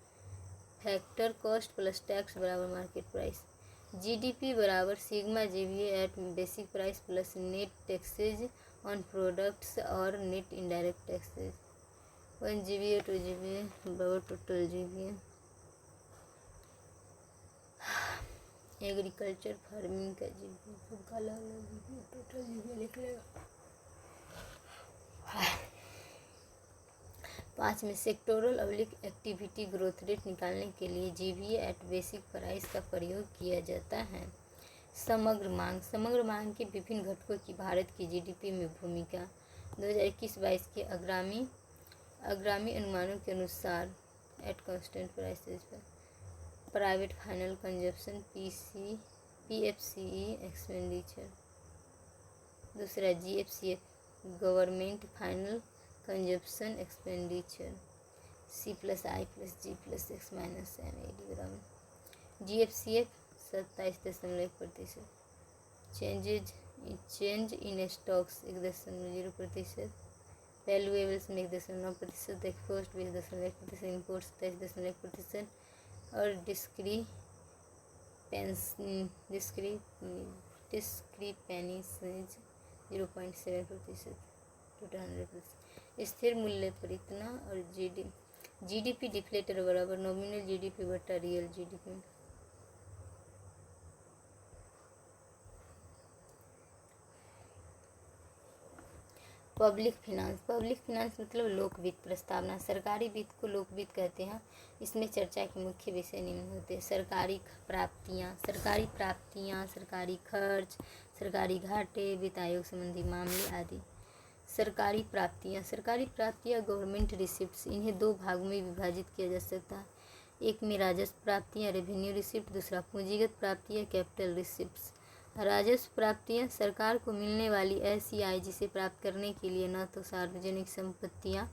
फैक्टर कॉस्ट प्लस टैक्स बराबर मार्केट प्राइस। जीडीपी बराबर sigma GVA at basic price plus net taxes on products और net indirect taxes. 1 GVA 2 GVA बराबर टोटल जीवीए। एग्रीकल्चर फार्मिंग का जीवीए सबका अलग अलग जीवीए, टोटल जीवीए निकलेगा। 5 में सेक्टोरल अवलिक एक्टिविटी ग्रोथ रेट निकालने के लिए जीवीए एट बेसिक प्राइस का प्रयोग किया जाता है। समग्र मांग, समग्र मांग के विभिन्न घटकों की भारत की जीडीपी में भूमिका। 2021-22 के अग्रामी अनुमानों के अनुसार एट कांस्टेंट प्राइसेस पर private final consumption PFCE expenditure. दूसरा, GFCF government final consumption expenditure C+I+G+X-M AD। GFCF 27.1%, change in stocks 1.0%, valuables में 1.9%, एक्सपोर्ट 20.1%, इम्पोर्ट 27.1% और डिस्क्रिपेंसीज 0.7%, टोटल 100%। स्थिर मूल्य पर इतना। और जीडीपी डिफ्लेटर बराबर नॉमिनल जीडीपी बटा real GDP. Public finance, public finance मतलब लोक वित्त प्रस्तावना। सरकारी वित्त को लोक वित्त कहते हैं। इसमें चर्चा के मुख्य विषय निम्न होते हैं: सरकारी प्राप्तियाँ, सरकारी खर्च, सरकारी घाटे, वित्त आयोग संबंधी मामले आदि। सरकारी प्राप्तियाँ गवर्नमेंट रिसिप्ट्स, इन्हें दो भागों में विभाजित किया जा सकता है: एक में राजस्व प्राप्तियाँ रेवेन्यू रिसिप्ट, दूसरा पूंजीगत प्राप्तियाँ कैपिटल रिसिप्ट्स। राजस्व प्राप्तियां सरकार को मिलने वाली ऐसी आय जिसे प्राप्त करने के लिए न तो सार्वजनिक संपत्तियां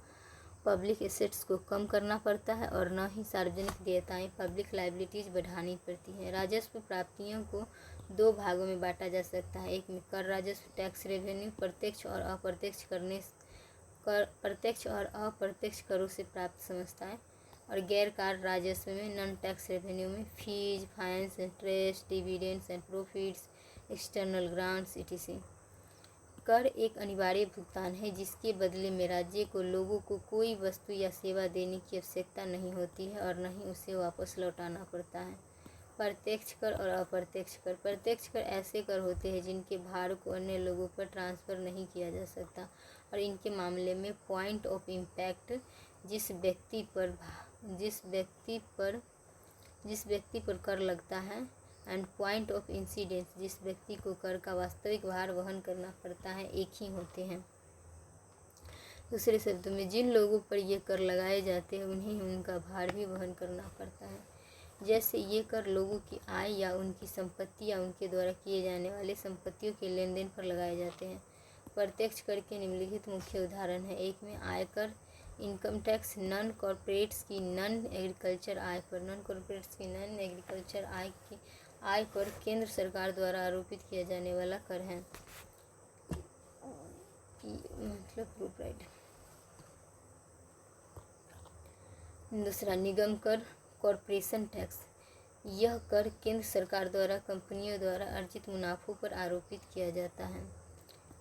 पब्लिक एसेट्स को कम करना पड़ता है और न ही सार्वजनिक देयताएं पब्लिक लाइबिलिटीज बढ़ानी पड़ती है। राजस्व प्राप्तियों को दो भागों में बांटा जा सकता है। एक में कर राजस्व टैक्स रेवेन्यू प्रत्यक्ष और अप्रत्यक्ष करों से प्राप्त समझता है, और गैर कर राजस्व में नॉन टैक्स रेवेन्यू में fees, fines, interest, dividends and profits, external grants etc। कर एक अनिवार्य भुगतान है जिसके बदले में राज्य को लोगों को कोई वस्तु या सेवा देने की आवश्यकता नहीं होती है और न ही उसे वापस लौटाना पड़ता है। प्रत्यक्ष कर और अप्रत्यक्ष कर। प्रत्यक्ष कर ऐसे कर होते हैं जिनके भार को अन्य लोगों पर ट्रांसफ़र नहीं किया जा सकता और इनके मामले में पॉइंट ऑफ इम्पैक्ट जिस व्यक्ति पर कर लगता है एंड पॉइंट ऑफ इंसिडेंस जिस व्यक्ति को कर का वास्तविक भार वहन करना पड़ता है एक ही होते हैं। दूसरे शब्दों में जिन लोगों पर ये कर लगाए जाते हैं उन्हें उनका भार भी वहन करना पड़ता है। जैसे ये कर लोगों की आय या उनकी संपत्ति या उनके द्वारा किए जाने वाले संपत्तियों के लेन देन पर लगाए जाते हैं। प्रत्यक्ष कर के निम्नलिखित मुख्य उदाहरण है। एक में आयकर, इनकम टैक्स, नॉन कॉर्पोरेट्स की नॉन एग्रीकल्चर आय पर केंद्र सरकार द्वारा आरोपित किया जाने वाला कर है, मतलब प्रूफ राइट। दूसरा निगम कर, कॉर्पोरेशन टैक्स। यह कर केंद्र सरकार द्वारा कंपनियों द्वारा अर्जित मुनाफों पर आरोपित किया जाता है।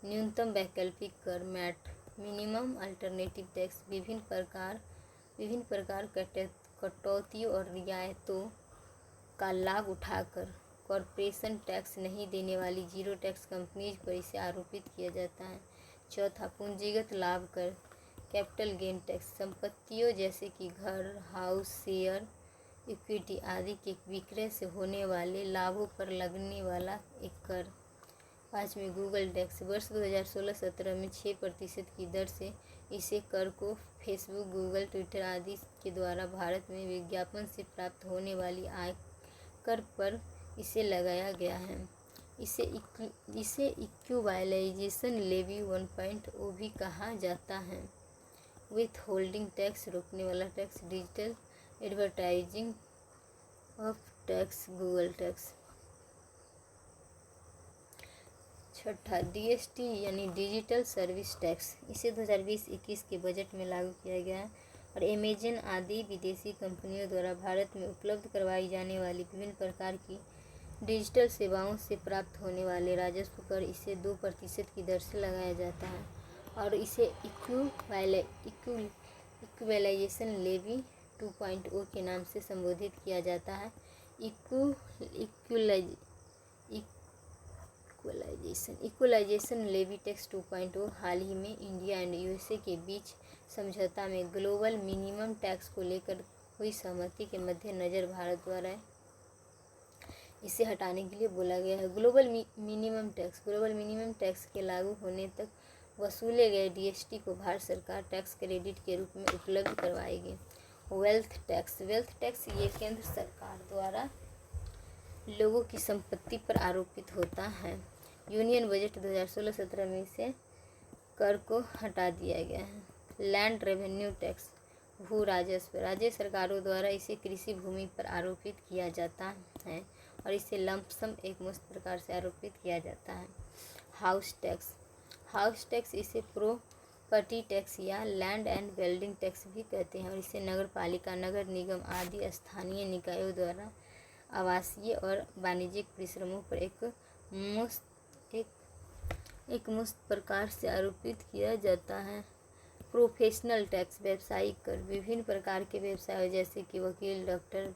न्यूनतम वैकल्पिक कर, मैट, मिनिमम अल्टरनेटिव टैक्स। विभिन्न प्रकार कटौतियों और रियायतों का लाभ उठाकर कॉर्पोरेशन टैक्स नहीं देने वाली जीरो टैक्स कंपनीज पर इसे आरोपित किया जाता है। चौथा पूंजीगत लाभ कर, कैपिटल गेन टैक्स। संपत्तियों जैसे कि घर, हाउस, शेयर, इक्विटी आदि के विक्रय से होने वाले लाभों पर लगने वाला एक कर। पाँचवें गूगल टैक्स। वर्ष 2016-17 में 6% की दर से इसे कर को फेसबुक, गूगल, ट्विटर आदि के द्वारा भारत में विज्ञापन से प्राप्त होने वाली आय कर पर इसे लगाया गया है। इसे इक्विलाइजेशन लेवी 1.0 भी कहा जाता है। विथ होल्डिंग टैक्स, रोकने वाला tax. Digital advertising of tax, Google tax. छठा DST यानी डिजिटल सर्विस टैक्स। इसे 2020-21 के बजट में लागू किया गया है और अमेजन आदि विदेशी कंपनियों द्वारा भारत में उपलब्ध करवाई जाने वाली विभिन्न प्रकार की डिजिटल सेवाओं से प्राप्त होने वाले राजस्व पर इसे 2% की दर से लगाया जाता है और इसे इक्विलाइजेशन लेवी 2.0 के नाम से संबोधित किया जाता है। इक्विलाइजेशन लेवी टैक्स 2.0 हाल ही में इंडिया एंड USA के बीच समझौता में ग्लोबल मिनिमम टैक्स को लेकर हुई सहमति के मद्देनज़र भारत द्वारा इसे हटाने के लिए बोला गया है। ग्लोबल मिनिमम टैक्स के लागू होने तक वसूले गए DST को भारत सरकार टैक्स क्रेडिट के रूप में उपलब्ध करवाएगी। वेल्थ टैक्स ये केंद्र सरकार द्वारा लोगों की संपत्ति पर आरोपित होता है। यूनियन बजट 2016-17 में इसे कर को हटा दिया गया है। लैंड रेवेन्यू टैक्स, भू राजस्व। राज्य सरकारों द्वारा इसे कृषि भूमि पर आरोपित किया जाता है और इसे लंपसम एकमुश्त प्रकार से आरोपित किया जाता है। हाउस टैक्स इसे प्रॉपर्टी टैक्स या लैंड एंड बिल्डिंग टैक्स भी कहते हैं और इसे नगर पालिका, नगर निगम आदि स्थानीय निकायों द्वारा आवासीय और वाणिज्यिक परिश्रमों पर एक मुश्त प्रकार से आरोपित किया जाता है। प्रोफेशनल टैक्स, व्यावसायिक कर। विभिन्न प्रकार के व्यवसायों जैसे कि वकील, डॉक्टर,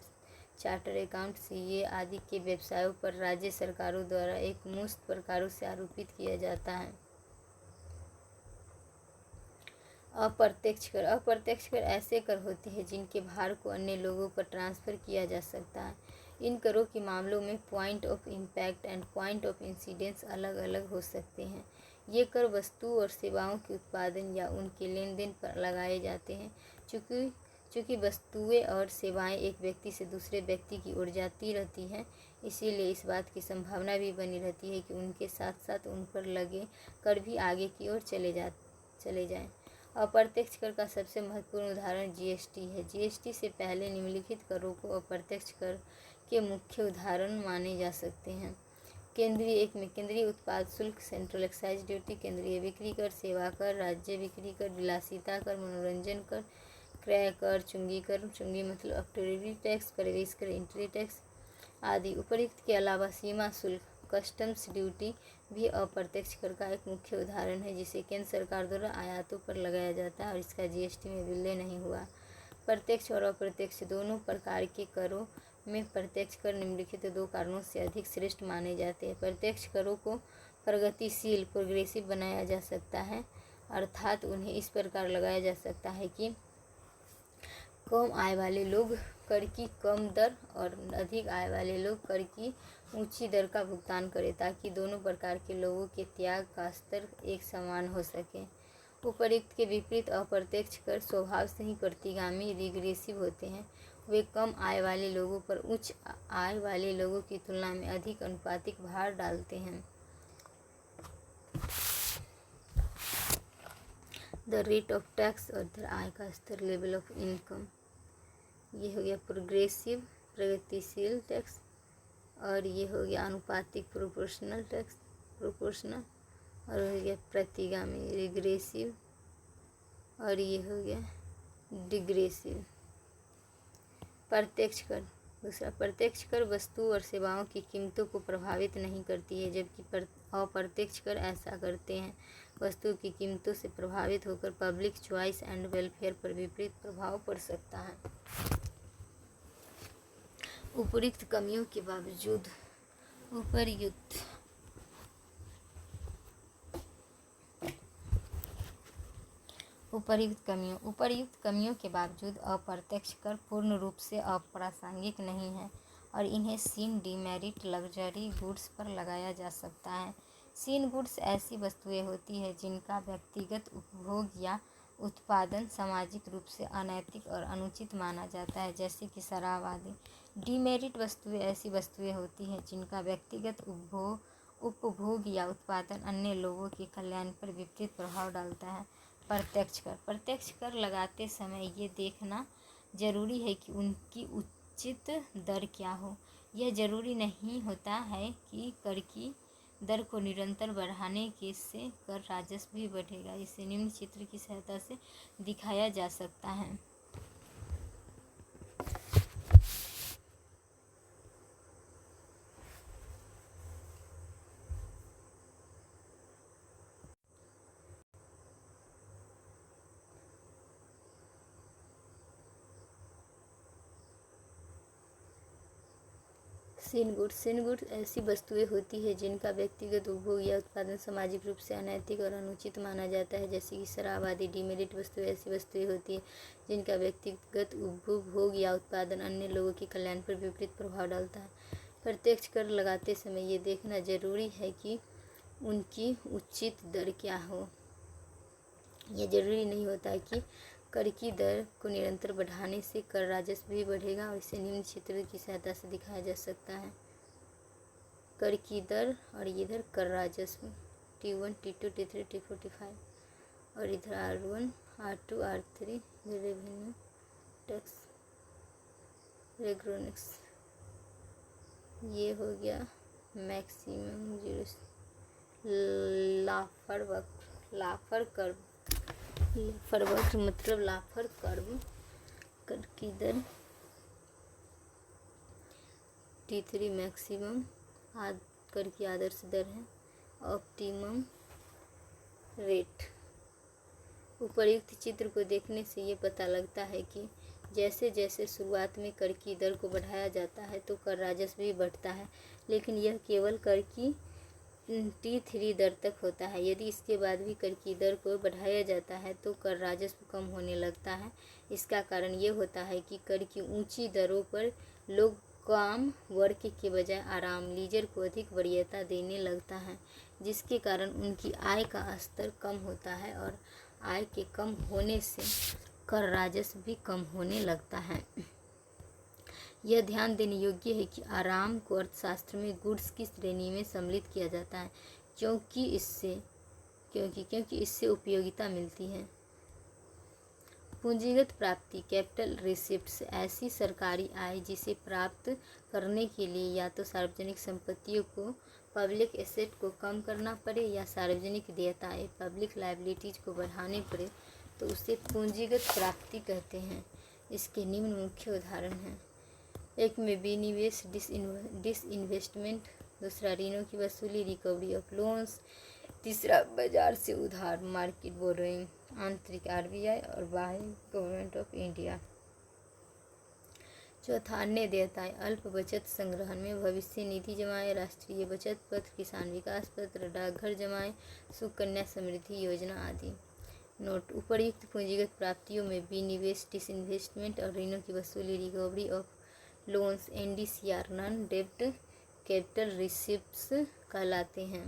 चार्टर अकाउंट, CA आदि के व्यवसायों पर राज्य सरकारों द्वारा एक मुश्त प्रकारों से आरोपित किया जाता है। अप्रत्यक्ष कर ऐसे कर होते हैं जिनके भार को अन्य लोगों पर ट्रांसफ़र किया जा सकता है। इन करों के मामलों में point of impact and point of incidence अलग अलग हो सकते हैं। ये कर वस्तु और सेवाओं के उत्पादन या उनके लेन देन पर लगाए जाते हैं। चूँकि चूँकि वस्तुएं और सेवाएं एक व्यक्ति से दूसरे व्यक्ति की ओर जाती रहती हैं, इसीलिए इस बात की संभावना भी बनी रहती है कि उनके साथ साथ उन पर लगे कर भी आगे की ओर चले जाएं। अप्रत्यक्ष कर का सबसे महत्वपूर्ण उदाहरण जीएसटी है। जीएसटी से पहले निम्नलिखित करों को अप्रत्यक्ष कर के मुख्य उदाहरण माने जा सकते हैं। केंद्रीय उत्पाद शुल्क, सेंट्रल एक्साइज ड्यूटी, केंद्रीय बिक्री कर, सेवा कर, राज्य बिक्री कर, विलासिता कर, मनोरंजन कर, क्रय कर, चुंगी मतलब ऑक्ट्रेरी टैक्स, प्रवेश कर, एंट्री टैक्स आदि। उपर्युक्त के अलावा सीमा शुल्क, कस्टम्स ड्यूटी भी अप्रत्यक्ष कर का एक मुख्य उदाहरण है, जिसे केंद्र सरकार द्वारा आयातों पर लगाया जाता है और इसका जीएसटी में विलय नहीं हुआ। प्रत्यक्ष और अप्रत्यक्ष दोनों प्रकार के करों में प्रत्यक्ष कर निम्नलिखित दो कारणों से अधिक श्रेष्ठ माने जाते हैं। प्रत्यक्ष करों को प्रगतिशील प्रोग्रेसिव बनाया जा सकता है, अर्थात उन्हें इस प्रकार लगाया जा सकता है कि कम आय वाले लोग कर की कम दर और अधिक आय वाले लोग कर की ऊंची दर का भुगतान करें, ताकि दोनों प्रकार के लोगों के त्याग का स्तर एक समान हो सके। उपर्युक्त के विपरीत अप्रत्यक्ष कर स्वभाव से ही प्रतिगामी रिग्रेसिव होते हैं। वे कम आय वाले लोगों पर उच्च आय वाले लोगों की तुलना में अधिक अनुपातिक भार डालते हैं। द रेट ऑफ टैक्स और द आय का स्तर, लेवल ऑफ इनकम, ये हो गया प्रोग्रेसिव प्रगतिशील टैक्स, और ये हो गया अनुपातिक प्रोपोर्शनल टैक्स प्रोपोर्शनल, और हो गया प्रतिगामी रिग्रेसिव, और ये हो गया डिग्रेसिव। प्रत्यक्ष कर दूसरा, प्रत्यक्ष कर वस्तु और सेवाओं की कीमतों को प्रभावित नहीं करती है, जबकि अप्रत्यक्ष कर ऐसा करते हैं। वस्तु की कीमतों से प्रभावित होकर पब्लिक चॉइस एंड वेलफेयर पर विपरीत प्रभाव पड़ सकता है। उपर्युक्त कमियों के बावजूद उपर्युक्त कमियों के बावजूद अप्रत्यक्ष कर पूर्ण रूप से अप्रासंगिक नहीं है और इन्हें सीन डीमेरिट लग्जरी गुड्स पर लगाया जा सकता है। सीन गुड्स ऐसी वस्तुएं होती हैं जिनका व्यक्तिगत उपभोग या उत्पादन सामाजिक रूप से अनैतिक और अनुचित माना जाता है, जैसे कि शराब आदि। डीमेरिट वस्तुएं ऐसी वस्तुएं होती हैं जिनका व्यक्तिगत उपभोग या उत्पादन अन्य लोगों के कल्याण पर विपरीत प्रभाव डालता है। प्रत्यक्ष कर लगाते समय ये देखना जरूरी है कि उनकी उचित दर क्या हो। यह जरूरी नहीं होता है कि कर की दर को निरंतर बढ़ाने के से कर राजस्व भी बढ़ेगा। इसे निम्न चित्र की सहायता से दिखाया जा सकता है। सीन गुड्स ऐसी वस्तुएं होती हैं जिनका व्यक्तिगत उपभोग या उत्पादन सामाजिक रूप से अनैतिक और अनुचित माना जाता है, जैसे कि शराब आदि। डीमेरिट वस्तुएं ऐसी वस्तुएं होती हैं जिनका व्यक्तिगत उपभोग या उत्पादन अन्य लोगों के कल्याण पर विपरीत प्रभाव डालता है। प्रत्यक्ष कर लगाते समय ये देखना जरूरी है कि उनकी उचित दर क्या हो। यह जरूरी नहीं होता है कि कर की दर को निरंतर बढ़ाने से कर राजस्व भी बढ़ेगा, और इसे निम्न चित्र की सहायता से दिखाया जा सकता है। कर की दर और इधर कर राजस्व T1, T2, T3, T4, T5, और इधर R1, R2, R3 revenue tax रेग्रोनिक्स। ये हो गया मैक्सिमम लाफर कर्व मतलब लाफर कर्व। कर की दर T3 मैक्सिमम कर की आदर्श दर है, ऑप्टिमम रेट। उपर्युक्त चित्र को देखने से ये पता लगता है कि जैसे जैसे शुरुआत में कर की दर को बढ़ाया जाता है तो कर राजस्व भी बढ़ता है, लेकिन यह केवल कर की T3 दर तक होता है। यदि इसके बाद भी कर की दर को बढ़ाया जाता है तो कर राजस्व कम होने लगता है। इसका कारण ये होता है कि कर की ऊंची दरों पर लोग काम वर्क के बजाय आराम लीजर को अधिक वरीयता देने लगता है, जिसके कारण उनकी आय का स्तर कम होता है, और आय के कम होने से कर राजस्व भी कम होने लगता है। यह ध्यान देने योग्य है कि आराम को अर्थशास्त्र में गुड्स की श्रेणी में सम्मिलित किया जाता है, क्योंकि इससे उपयोगिता मिलती है। पूंजीगत प्राप्ति कैपिटल रिसिप्ट्स ऐसी सरकारी आय जिसे प्राप्त करने के लिए या तो सार्वजनिक संपत्तियों को पब्लिक एसेट को कम करना पड़े या सार्वजनिक देयताएं पब्लिक लायबिलिटीज को बढ़ाने पड़े तो उसे पूंजीगत प्राप्ति कहते हैं। इसके निम्न मुख्य उदाहरण हैं। एक में विनिवेश डिसइन्वेस्टमेंट, दूसरा ऋणों की वसूली रिकवरी ऑफ लोन्स, तीसरा बाजार से उधार मार्केट बोरोइंग, आंतरिक आरबीआई और बाह्य गवर्नमेंट ऑफ इंडिया। चौथा अन्य देयताएं अल्प बचत संग्रहण में भविष्य निधि जमाएं, राष्ट्रीय बचत पत्र, किसान विकास पत्र, डाकघर जमाएं, सुकन्या समृद्धि योजना आदि। नोट: उपर्युक्त पूंजीगत प्राप्तियों में विनिवेश डिसइन्वेस्टमेंट और ऋणों की वसूली recovery of loans NDCR non डेब्ट कैपिटल रिसिप्ट्स कहलाते हैं।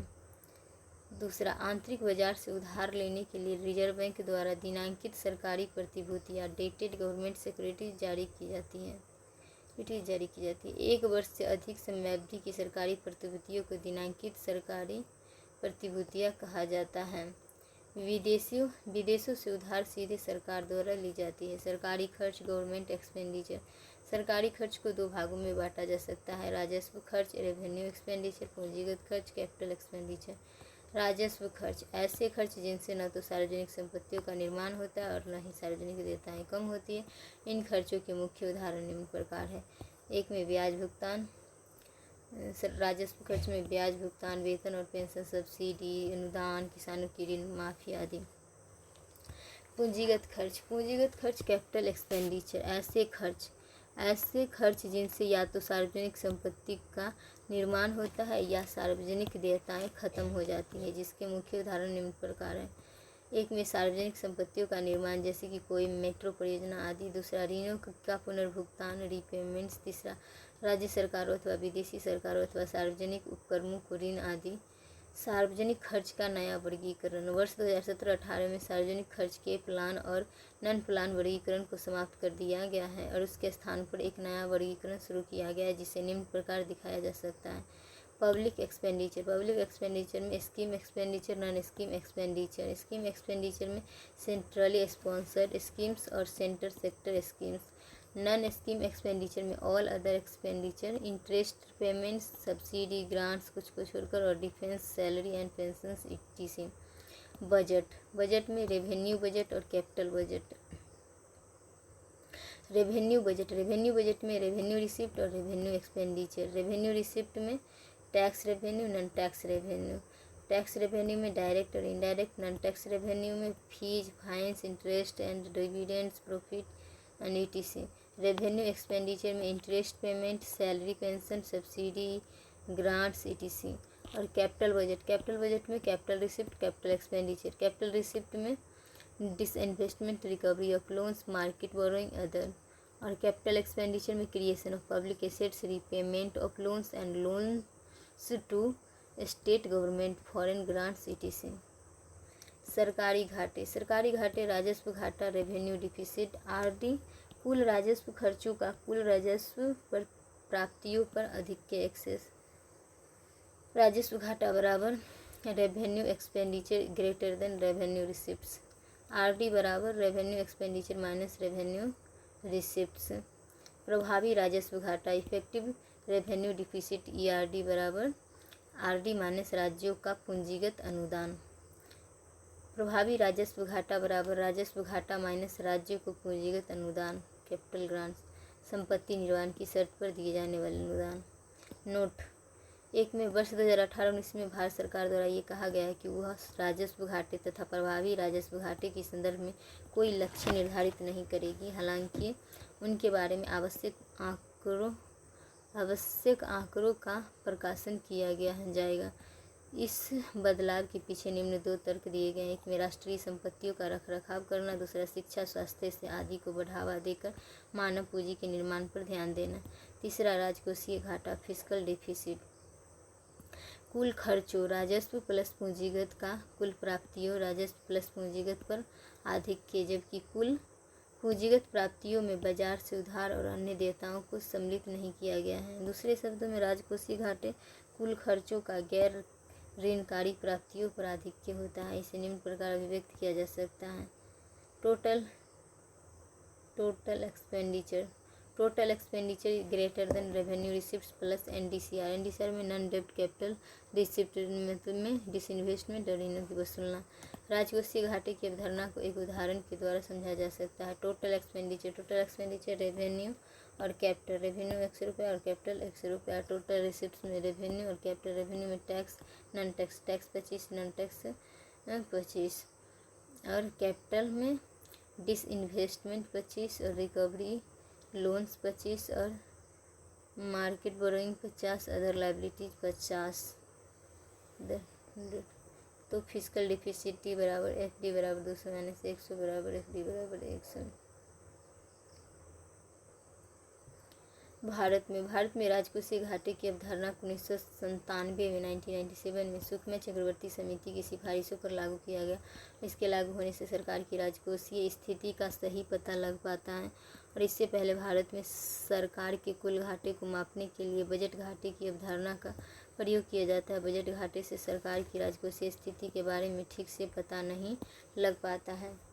दूसरा, आंतरिक बाजार से उधार लेने के लिए रिजर्व बैंक द्वारा दिनांकित सरकारी प्रतिभूतियां डेटेड गवर्नमेंट सिक्योरिटीज जारी की जाती हैं। एक वर्ष से अधिक समयावधि की सरकारी प्रतिभूतियों को दिनांकित सरकारी प्रतिभूतियां कहा जाता है। विदेशों से उधार सीधे सरकार द्वारा ली जाती है। सरकारी खर्च गवर्नमेंट एक्सपेंडिचर। सरकारी खर्च को दो भागों में बांटा जा सकता है: राजस्व खर्च रेवेन्यू एक्सपेंडिचर, पूंजीगत खर्च कैपिटल एक्सपेंडिचर। राजस्व खर्च ऐसे खर्च जिनसे न तो सार्वजनिक संपत्तियों का निर्माण होता है और न ही सार्वजनिक देयताएं कम होती है। इन खर्चों के मुख्य उदाहरण निम्न प्रकार है। एक में ब्याज भुगतान। राजस्व खर्च में ब्याज भुगतान, वेतन और पेंशन, सब्सिडी, अनुदान, किसानों की ऋण माफी आदि। पूंजीगत खर्च कैपिटल एक्सपेंडिचर ऐसे खर्च जिनसे या तो सार्वजनिक संपत्ति का निर्माण होता है या सार्वजनिक देयताएं खत्म हो जाती हैं, जिसके मुख्य उदाहरण निम्न प्रकार हैं। एक में सार्वजनिक संपत्तियों का निर्माण जैसे कि कोई मेट्रो परियोजना आदि। दूसरा, ऋणों का पुनर्भुगतान रीपेमेंट्स। तीसरा, राज्य सरकारों अथवा विदेशी सरकारों अथवा सार्वजनिक उपक्रमों को ऋण आदि। सार्वजनिक खर्च का नया वर्गीकरण। वर्ष 2017-18 में सार्वजनिक खर्च के प्लान और नॉन प्लान वर्गीकरण को समाप्त कर दिया गया है और उसके स्थान पर एक नया वर्गीकरण शुरू किया गया है, जिसे निम्न प्रकार दिखाया जा सकता है। पब्लिक एक्सपेंडिचर में scheme expenditure, non scheme expenditure. Scheme expenditure में सेंट्रली स्पॉन्सर्ड स्कीम्स और centre sector schemes. Non scheme expenditure में all other expenditure, interest payments, subsidy, grants कुछ को छोड़कर और defence, salary and pensions etc। Budget में revenue budget और capital budget. Revenue budget में रेवेन्यू रिसिप्ट और रेवेन्यू एक्सपेंडिचर। रेवेन्यू रिसिप्ट में tax revenue, non tax revenue. Tax revenue में डायरेक्ट और इनडायरेक्ट। नॉन टैक्स रेवेन्यू में fees, fines, interest and dividends, profit and etc। Revenue expenditure में interest payment, salary, pension, subsidy, grants etc। और capital budget में capital receipt, capital expenditure. Capital receipt में disinvestment, recovery of loans, market borrowing, other. और capital expenditure में creation of public assets, repayment of loans and loans to state government, foreign grants etc। सरकारी घाटे राजस्व घाटा, revenue deficit, RD कुल राजस्व खर्चों का कुल राजस्व पर प्राप्तियों पर अधिक के एक्सेस। राजस्व घाटा बराबर revenue expenditure greater than revenue receipts. RD बराबर revenue expenditure minus revenue receipts. प्रभावी राजस्व घाटा इफेक्टिव रेवेन्यू डिफिसिट ERD बराबर RD माइनस राज्यों का पूंजीगत अनुदान। प्रभावी राजस्व घाटा बराबर राजस्व घाटा माइनस राज्यों को पूंजीगत अनुदान, कैपिटल ग्रांट्स। संपत्ति निर्माण की शर्त पर दिए जाने वाले अनुदान। नोट: एक में वर्ष 2018-19 में भारत सरकार द्वारा ये कहा गया है कि वह राजस्व घाटे तथा प्रभावी राजस्व घाटे के संदर्भ में कोई लक्ष्य निर्धारित नहीं करेगी। हालांकि उनके बारे में आवश्यक आंकड़ों का प्रकाशन किया जाएगा। इस बदलाव के पीछे निम्न दो तर्क दिए गए हैं। एक में राष्ट्रीय संपत्तियों का रखरखाव करना, दूसरा शिक्षा, स्वास्थ्य से आदि को बढ़ावा देकर मानव पूंजी के निर्माण पर ध्यान देना, तीसरा राजकोषीय घाटा, फिस्कल डेफिसिट। कुल खर्चों राजस्व प्लस पूंजीगत का कुल प्राप्तियों राजस्व प्लस पूंजीगत पर आधिक्य, जबकि कुल पूंजीगत प्राप्तियों में बाजार से उधार और अन्य देयताओं को सम्मिलित नहीं किया गया है। दूसरे शब्दों में राजकोषीय घाटे कुल खर्चों का गैर ऋणकारी प्राप्तियों पर आधिक्य होता है। इसे निम्न प्रकार अभिव्यक्त किया जा सकता है: total expenditure greater than revenue receipts plus NDCR. NDCR में नॉन डेब्ट कैपिटल रिसिप्ट में डिसइन्वेस्टमेंट और ऋणों की वसूलना। राजकोषीय घाटे की अवधारणा को एक उदाहरण के द्वारा समझा जा सकता है: टोटल एक्सपेंडिचर रेवेन्यू और कैपिटल। रेवेन्यू 100 रुपये और कैपिटल 100 रुपये। टोटल रिसिप्ट्स में रेवेन्यू और कैपिटल। रेवेन्यू में tax non tax 25, non tax 25 और कैपिटल में डिसइन्वेस्टमेंट 25 और रिकवरी लोन्स 25 और मार्केट बोरोइंग 50, अदर लाइबिलिटीज 50। तो फिजिकल डिफिसिट टी बराबर एफ डी बराबर 200 माइनस 100 बराबर एफ डी बराबर 100। भारत में राजकोषीय घाटे की अवधारणा को 1997 में 1997 में सुकमा चक्रवर्ती समिति की सिफारिशों पर लागू किया गया। इसके लागू होने से सरकार की राजकोषीय स्थिति का सही पता लग पाता है और इससे पहले भारत में सरकार के कुल घाटे को मापने के लिए बजट घाटे की अवधारणा का प्रयोग किया जाता है। बजट घाटे से सरकार की राजकोषीय स्थिति के बारे में ठीक से पता नहीं लग पाता है।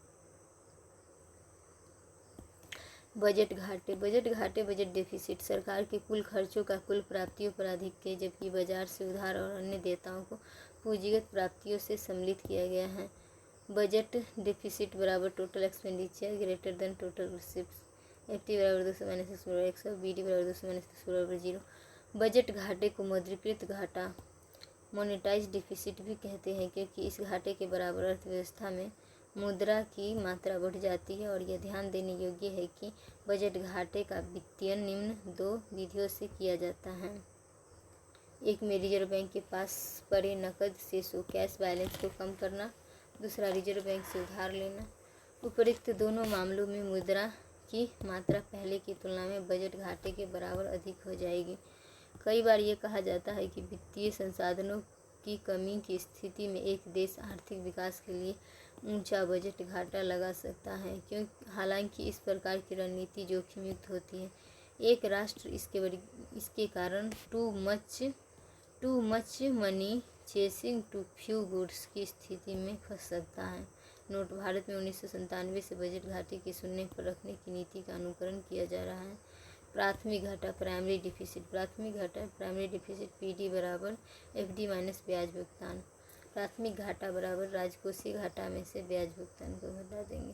बजट बजट डेफिसिट सरकार के कुल खर्चों का कुल प्राप्तियों पर आधिक्य, जबकि बाजार से उधार और अन्य देयताओं को पूंजीगत प्राप्तियों से सम्मिलित किया गया है। बजट डेफिसिट बराबर total expenditure greater then total receipts. F T बराबर 200 माइनस 100 बराबर 100। बी डी बराबर 200 माइनस 100 बराबर 0। बजट घाटे को मौद्रीकृत घाटा मोनेटाइज डिफिसिट भी कहते हैं, क्योंकि इस घाटे के बराबर अर्थव्यवस्था में मुद्रा की मात्रा बढ़ जाती है। और यह ध्यान देने योग्य है कि बजट घाटे का वित्तीयन निम्न 2 विधियों से किया जाता है: एक में रिजर्व बैंक के पास पड़े नकद शेषों कैश बैलेंस को कम करना, दूसरा रिजर्व बैंक से उधार लेना। उपरोक्त दोनों मामलों में मुद्रा की मात्रा पहले की तुलना में बजट घाटे के बराबर अधिक हो जाएगी। कई बार ये कहा जाता है कि वित्तीय संसाधनों की कमी की स्थिति में एक देश आर्थिक विकास के लिए ऊंचा बजट घाटा लगा सकता है, क्योंकि हालांकि इस प्रकार की रणनीति जोखिम युक्त होती है। एक राष्ट्र इसके कारण too much money chasing too few goods की स्थिति में फंस सकता है। नोट: भारत में 1997 से बजट घाटे की शून्य पर रखने की नीति का अनुकरण किया जा रहा है। प्राथमिक घाटा प्राइमरी डिफिसिट पी डी बराबर एफ डी माइनस ब्याज भुगतान। प्राथमिक घाटा बराबर राजकोषीय घाटा में से ब्याज भुगतान को घटा देंगे।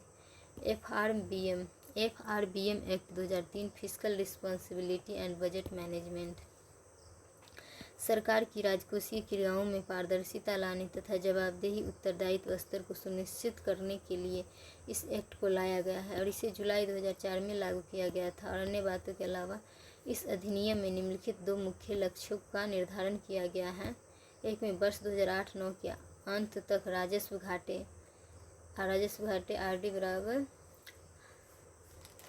F R B M act 2003 physical responsibility and budget management. सरकार की राजकोषीय क्रियाओं में पारदर्शिता लाने तथा जवाबदेही उत्तरदायित्व स्तर को सुनिश्चित करने के लिए इस एक्ट को लाया गया है और इसे जुलाई 2004 में लागू किया गया था। और अन्य बातों के अलावा इस अधिनियम में निम्नलिखित 2 मुख्य लक्ष्यों का निर्धारण किया गया है: एक में वर्ष 2008-9 के अंत तक राजस्व घाटे आर डी बराबर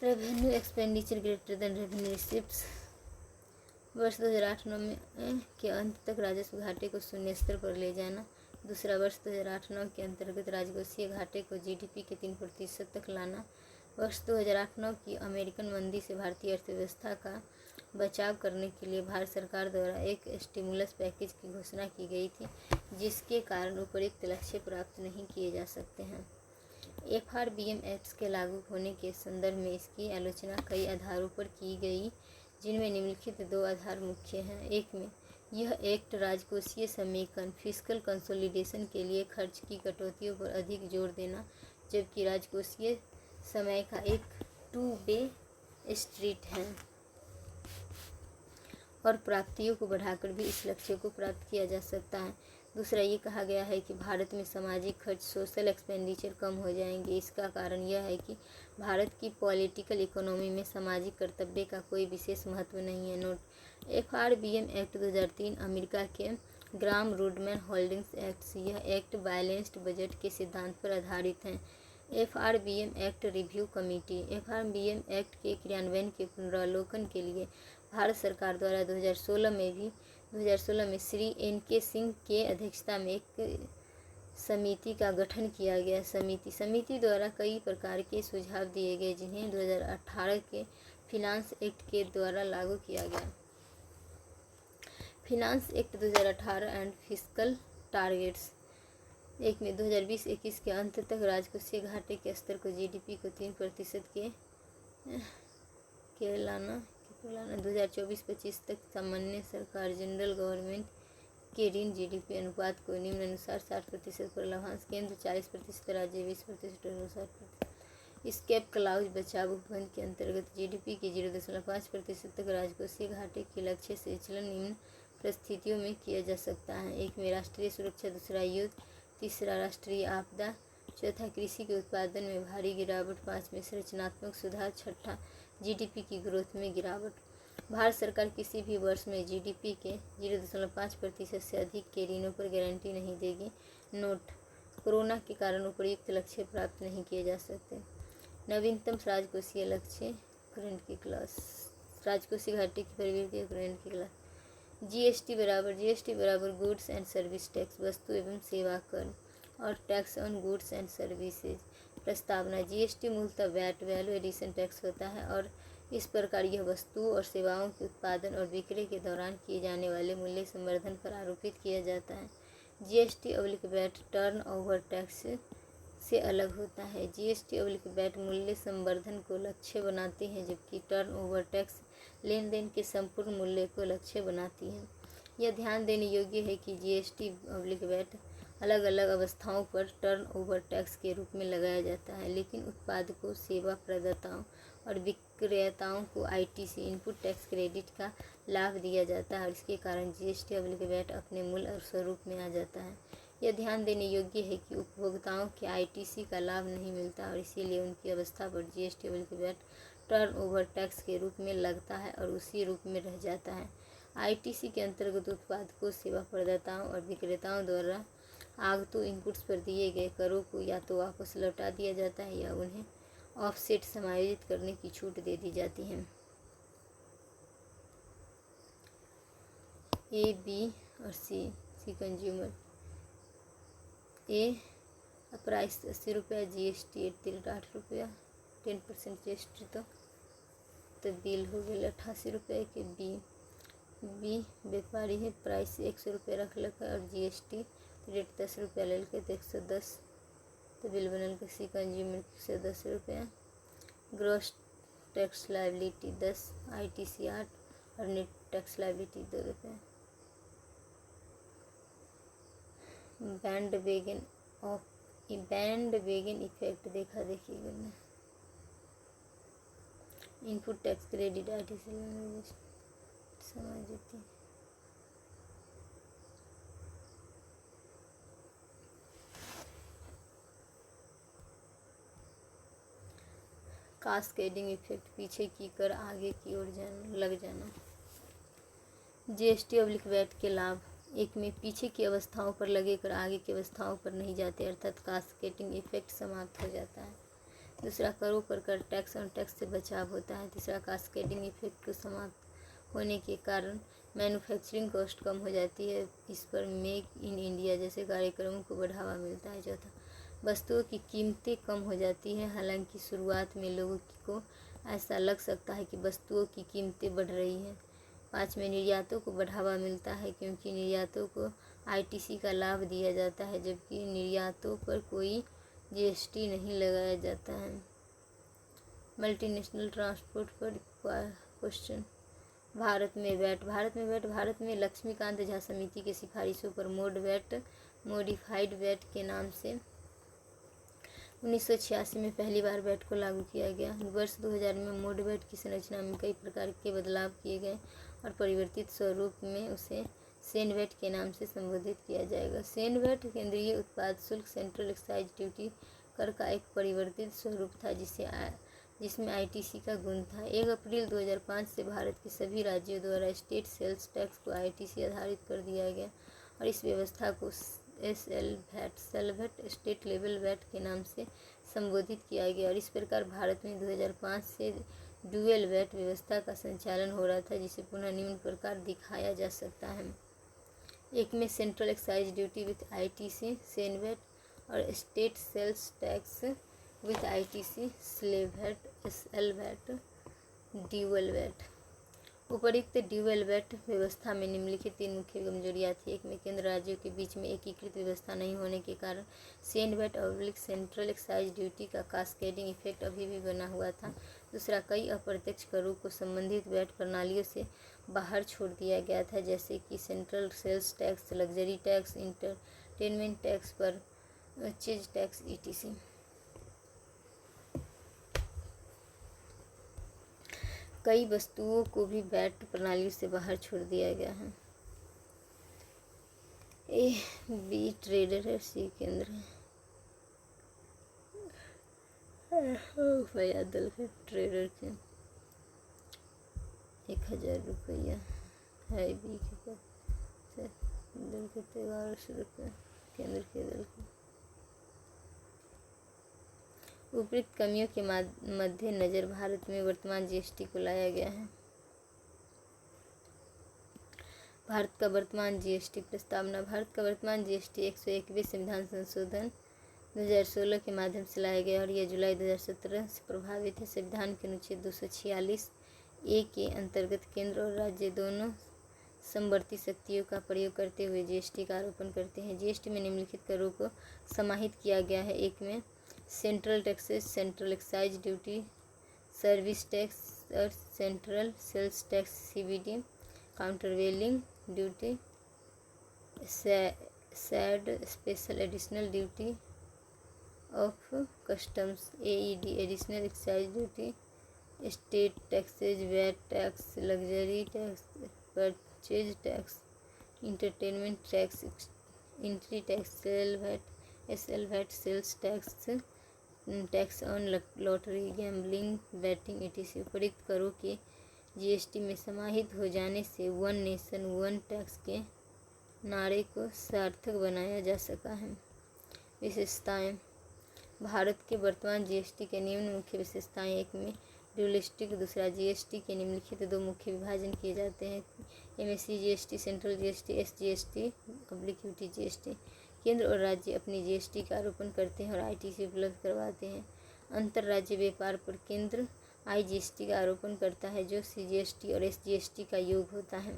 revenue expenditure greater than revenue receipts. वर्ष 2008-9 के अंत तक राजस्व घाटे को शून्य स्तर पर ले जाना। दूसरा, वर्ष 2008-9 के अंतर्गत राजकोषीय घाटे को जीडीपी के 3% तक लाना। वर्ष 2008-9 की अमेरिकन मंदी से भारतीय अर्थव्यवस्था का बचाव करने के लिए भारत सरकार द्वारा एक स्टिमुलस पैकेज की घोषणा की गई थी, जिसके कारण उपरोक्त लक्ष्य प्राप्त नहीं किए जा सकते हैं। एफआरबीएम एक्ट के लागू होने के संदर्भ में इसकी आलोचना कई आधारों पर की गई, जिनमें निम्नलिखित 2 आधार मुख्य हैं। एक में यह एक्ट राजकोषीय समेकन फिस्कल कंसोलिडेशन के लिए खर्च की कटौतियों पर अधिक जोर देना, जबकि राजकोषीय समय का एक 2-वे स्ट्रीट है और प्राप्तियों को बढ़ाकर भी इस लक्ष्य को प्राप्त किया जा सकता है। दूसरा, ये कहा गया है कि भारत में सामाजिक खर्च सोशल एक्सपेंडिचर कम हो जाएंगे। इसका कारण यह है कि भारत की पॉलिटिकल इकोनॉमी में सामाजिक कर्तव्य का कोई विशेष महत्व नहीं है। नोट: एफआरबीएम एक्ट 2003 अमेरिका के ग्राम रूडमैन होल्डिंग्स एक्ट। यह एक्ट बैलेंस्ड बजट के सिद्धांत पर आधारित है। FRBM act review committee FRBM act के क्रियान्वयन के पुनरावलोकन के लिए भारत सरकार द्वारा 2016 में श्री एन के सिंह के अध्यक्षता में एक समिति का गठन किया गया। समिति द्वारा कई प्रकार के सुझाव दिए गए जिन्हें 2018 के फिनांस एक्ट के द्वारा लागू किया गया। Finance act 2018 and fiscal targets एक में 2020-21 के अंत तक राजकोषीय घाटे के स्तर को जीडीपी को 3% के लाना 2024-25 तक सामान्य सरकार जनरल गवर्नमेंट के ऋण जीडीपी अनुपात को निम्नानुसार 60% पर लाभांश केंद्र 40%, राज्य 20% और 60%। स्केप क्लाउज बचाव उपबंध के अंतर्गत जीडीपी के 0.5% तक राजकोषीय घाटे के लक्ष्य से विचलन निम्न परिस्थितियों में किया जा सकता है। एक में राष्ट्रीय सुरक्षा, दूसरा युद्ध, तीसरा राष्ट्रीय आपदा, चौथा कृषि के उत्पादन में भारी गिरावट, 5 में संरचनात्मक सुधार, छठा जीडीपी की ग्रोथ में गिरावट। भारत सरकार किसी भी वर्ष में जीडीपी के 0.5% से अधिक के ऋणों पर गारंटी नहीं देगी। नोट: कोरोना के कारण उपयुक्त लक्ष्य प्राप्त नहीं किए जा सकते। नवीनतम राजकोषीय लक्ष्य करंट की क्लास, राजकोषीय घाटे की प्रवृत्ति करंट की क्लास। जीएसटी बराबर गुड्स एंड सर्विस टैक्स, वस्तु एवं सेवा कर, और tax on goods and services. प्रस्तावना: जीएसटी मूलतः वैट वैल्यू एडिशन टैक्स होता है और इस प्रकार यह वस्तुओं और सेवाओं के उत्पादन और बिक्री के दौरान किए जाने वाले मूल्य संवर्धन पर आरोपित किया जाता है। जीएसटी/वैट टर्न ओवर टैक्स से अलग होता है। जीएसटी/वैट मूल्य संवर्धन को लक्ष्य बनाते हैं जबकि टर्न ओवर टैक्स लेन देन के संपूर्ण मूल्य को लक्ष्य बनाती है। यह ध्यान देने योग्य है कि जीएसटी/वैट अलग अलग अवस्थाओं पर टर्न ओवर टैक्स के रूप में लगाया जाता है, लेकिन उत्पादकों, सेवा प्रदाताओं और विक्रेताओं को आईटीसी इनपुट टैक्स क्रेडिट का लाभ दिया जाता है और इसके कारण जीएसटी/वैट अपने मूल स्वरूप में आ जाता है। यह ध्यान देने योग्य है कि उपभोक्ताओं के आईटीसी का लाभ नहीं मिलता और इसीलिए उनकी अवस्था पर जीएसटी/वैट टर्न ओवर टैक्स के रूप में लगता है और उसी रूप में रह जाता है। आईटीसी के अंतर्गत उत्पादकों, सेवा प्रदाताओं और विक्रेताओं द्वारा आगतू इनपुट्स पर दिए गए करों को या तो वापस लौटा दिया जाता है या उन्हें ऑफसेट समायोजित करने की छूट दे दी जाती है। ए, बी और सी कंज्यूमर। ए प्राइस 80 रुपया, जीएसटी 8 रुपया, 10% जीएसटी तो बिल हो गए 88 रुपये के। बी व्यापारी है, प्राइस 100 रुपया रखलक और जीएसटी रेट 10 रुपया ले के 110 तो बिल बनल के। सी कंज्यूमर 110 रुपया। ग्रॉस टैक्स लाइबिलिटी 10, आईटीसी 8 और नेट टैक्स लाइबिलिटी 2 रुपये। बैंड वेगन इफेक्ट देखा देखी करना। इनपुट टैक्स क्रेडिट आईटीसी समझ देती है। कास्केडिंग इफेक्ट, पीछे की कर आगे की ओर लग जाना। जीएसटी/वैट के लाभ: एक में पीछे की अवस्थाओं पर लगे कर आगे की अवस्थाओं पर नहीं जाते अर्थात कास्केडिंग इफेक्ट समाप्त हो जाता है। दूसरा, करों पर कर, टैक्स ऑन टैक्स से बचाव होता है। तीसरा, कास्केडिंग इफेक्ट को समाप्त होने के कारण मैन्युफैक्चरिंग कॉस्ट कम हो जाती है, इस पर मेक इन इंडिया जैसे कार्यक्रमों को बढ़ावा मिलता है। चौथा, वस्तुओं की कीमतें कम हो जाती हैं, हालांकि शुरुआत में लोगों को ऐसा लग सकता है कि वस्तुओं की कीमतें बढ़ रही हैं। 5 में निर्यातों को बढ़ावा मिलता है क्योंकि निर्यातों को आईटीसी का लाभ दिया जाता है जबकि निर्यातों पर कोई जीएसटी नहीं लगाया जाता है। मल्टीनेशनल ट्रांसपोर्ट पर क्वेश्चन। भारत में वैट लक्ष्मीकांत झा समिति की सिफारिशों पर मॉडिफाइड वैट के नाम से 1986 में पहली बार वैट को लागू किया गया। वर्ष 2000 में मोड वैट की संरचना में कई प्रकार के बदलाव किए गए और परिवर्तित स्वरूप में उसे सेन वैट के नाम से संबोधित किया जाएगा। सेन वैट केंद्रीय उत्पाद शुल्क सेंट्रल एक्साइज ड्यूटी कर का एक परिवर्तित स्वरूप था जिसमें आईटीसी का गुण था। 1 अप्रैल 2005 से भारत के सभी राज्यों द्वारा स्टेट सेल्स टैक्स को आईटीसी आधारित कर दिया गया और इस व्यवस्था को सेलवैट स्टेट लेवल वैट के नाम से संबोधित किया गया और इस प्रकार भारत में 2005 से ड्यूअल वैट व्यवस्था का संचालन हो रहा था जिसे पुनः निम्न प्रकार दिखाया जा सकता है। एक में central excise duty with ITC CENVAT, और state sales tax with ITC, स्लेव VAT, SL VAT, dual VAT. उपर्युक्त ड्यूअल वैट व्यवस्था में निम्नलिखित 3 मुख्य कमजोरियाँ थी। एक में केंद्र राज्यों के बीच में एकीकृत व्यवस्था नहीं होने के कारण सेंड वैट और सेंट्रल एक्साइज ड्यूटी का कास्केडिंग इफेक्ट अभी भी बना हुआ था। दूसरा, कई अप्रत्यक्ष करों को संबंधित वैट प्रणालियों से बाहर छोड़ दिया गया था, जैसे कि central sales tax, luxury tax, entertainment tax, purchase tax, ETC। कई वस्तुओं को भी वैट प्रणाली से बाहर छोड़ दिया गया है। B ट्रेडर है, C केंद्र है। दल है ट्रेडर के 1000 रुपया है, B के पास दल के 1100 रुपये, केंद्र के दल के। उपयुक्त कमियों के मद्देनजर भारत में वर्तमान GST को लाया गया है। भारत का वर्तमान GST प्रस्तावना। भारत का वर्तमान GST 121 संविधान संशोधन 2016 के माध्यम से लाया गया और यह जुलाई 2017 से प्रभावित है। संविधान के अनुच्छेद 246A के अंतर्गत केंद्र और राज्य दोनों समवर्ती शक्तियों का प्रयोग करते हुए GST का आरोपण करते हैं। GST में निम्नलिखित करों को समाहित किया गया है। एक में central taxes, central excise duty, service tax और central sales tax CVD, countervailing duty, SAD special additional duty of customs AED, additional excise duty, state taxes, VAT tax, luxury tax, purchase tax, entertainment tax, entry tax, sale VAT, SL VAT, sales tax, tax on lottery, gambling, betting, ETC। उपयुक्त करों के GST में समाहित हो जाने से one nation one tax के नारे को सार्थक बनाया जा सका है। विशेषताएं। भारत के वर्तमान GST के निम्न मुख्य विशेषताएं। एक में ड्यूलिस्टिक, दूसरा GST के निम्नलिखित 2 मुख्य विभाजन किए जाते हैं। MSC GST, central GST, SGST, UT GST। केंद्र और राज्य अपनी GST का आरोपण करते हैं और ITC उपलब्ध करवाते हैं। अंतर राज्य व्यापार पर केंद्र IGST का आरोपण करता है, जो CGST और SGST का योग होता है।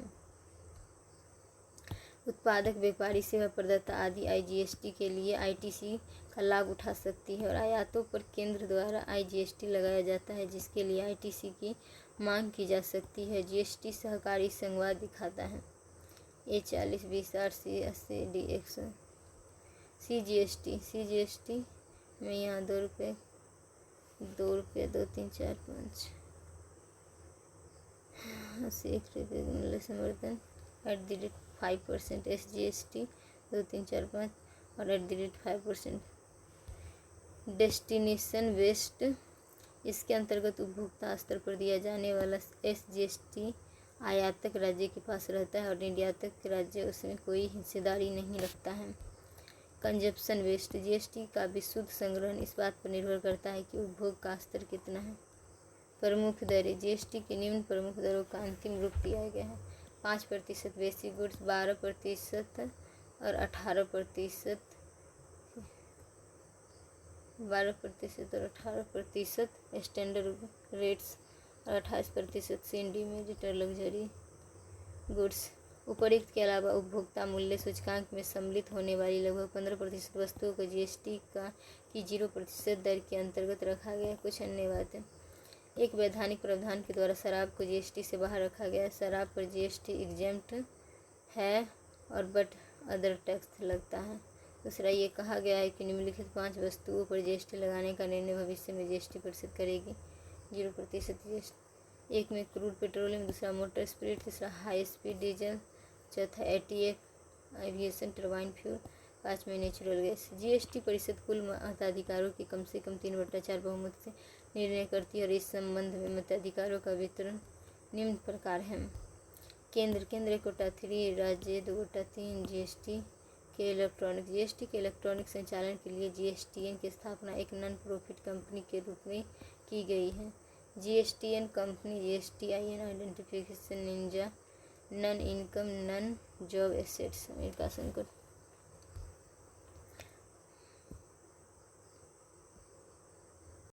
उत्पादक, व्यापारी, सेवा प्रदाता आदि IGST के लिए ITC का लाभ उठा सकती है और आयातों पर केंद्र द्वारा IGST लगाया जाता है, जिसके लिए ITC की मांग की जा सकती है। GST सहकारी संघवाद दिखाता है। A40 20 RC 80 D100। CGST में यहाँ 2 रुपये 2 3 4 5 80 1 रुपये मूल्य संवर्धन @5%। SGST 2 3 4 5 और @5%। डेस्टिनेशन वेस्ट, इसके अंतर्गत उपभोक्ता स्तर पर दिया जाने वाला SGST आयातक राज्य के पास रहता है और निर्यातक राज्य उसमें कोई हिस्सेदारी नहीं रखता है। कंजप्शन वेस्ट, GST का विशुद्ध संग्रहण इस बात पर निर्भर करता है कि उपभोग का स्तर कितना है। प्रमुख दरें, GST की निम्न प्रमुख दरों का अंतिम रूप दिया गया है। 5% बेसिक गुड्स, 12% और 18%, 12% और 18% स्टैंडर्ड रेट्स और 28% CND में रिटेल लग्जरी गुड्स। उपर्युक्त के अलावा उपभोक्ता मूल्य सूचकांक में सम्मिलित होने वाली लगभग 15% वस्तुओं को GST की 0% दर के अंतर्गत रखा गया है। कुछ अन्य बातें। एक वैधानिक प्रावधान के द्वारा शराब को GST से बाहर रखा गया है। शराब पर GST एग्जेम्प्ट है और बट अदर टैक्स लगता है। दूसरा, ये कहा गया है कि निम्नलिखित 5 वस्तुओं पर GST लगाने का निर्णय भविष्य में GST परिशोध करेगी। 0% GST। एक में क्रूड पेट्रोलियम, दूसरा मोटर स्पिरिट, तीसरा हाई स्पीड डीजल, चौथा ATF एविएशन टरबाइन फ्यूल, 5 में नेचुरल गैस। GST परिषद कुल मताधिकारों के कम से कम 3/4 बहुमत से निर्णय करती है और इस संबंध में मताधिकारों का वितरण निम्न प्रकार है। केंद्र कोटा 3, राज्य 2/3। GST के इलेक्ट्रॉनिक संचालन के लिए GSTN की स्थापना एक नॉन प्रॉफिट कंपनी के रूप में की गई है। GSTN company GSTIN identification Ninja, non income non job assets, America संकट।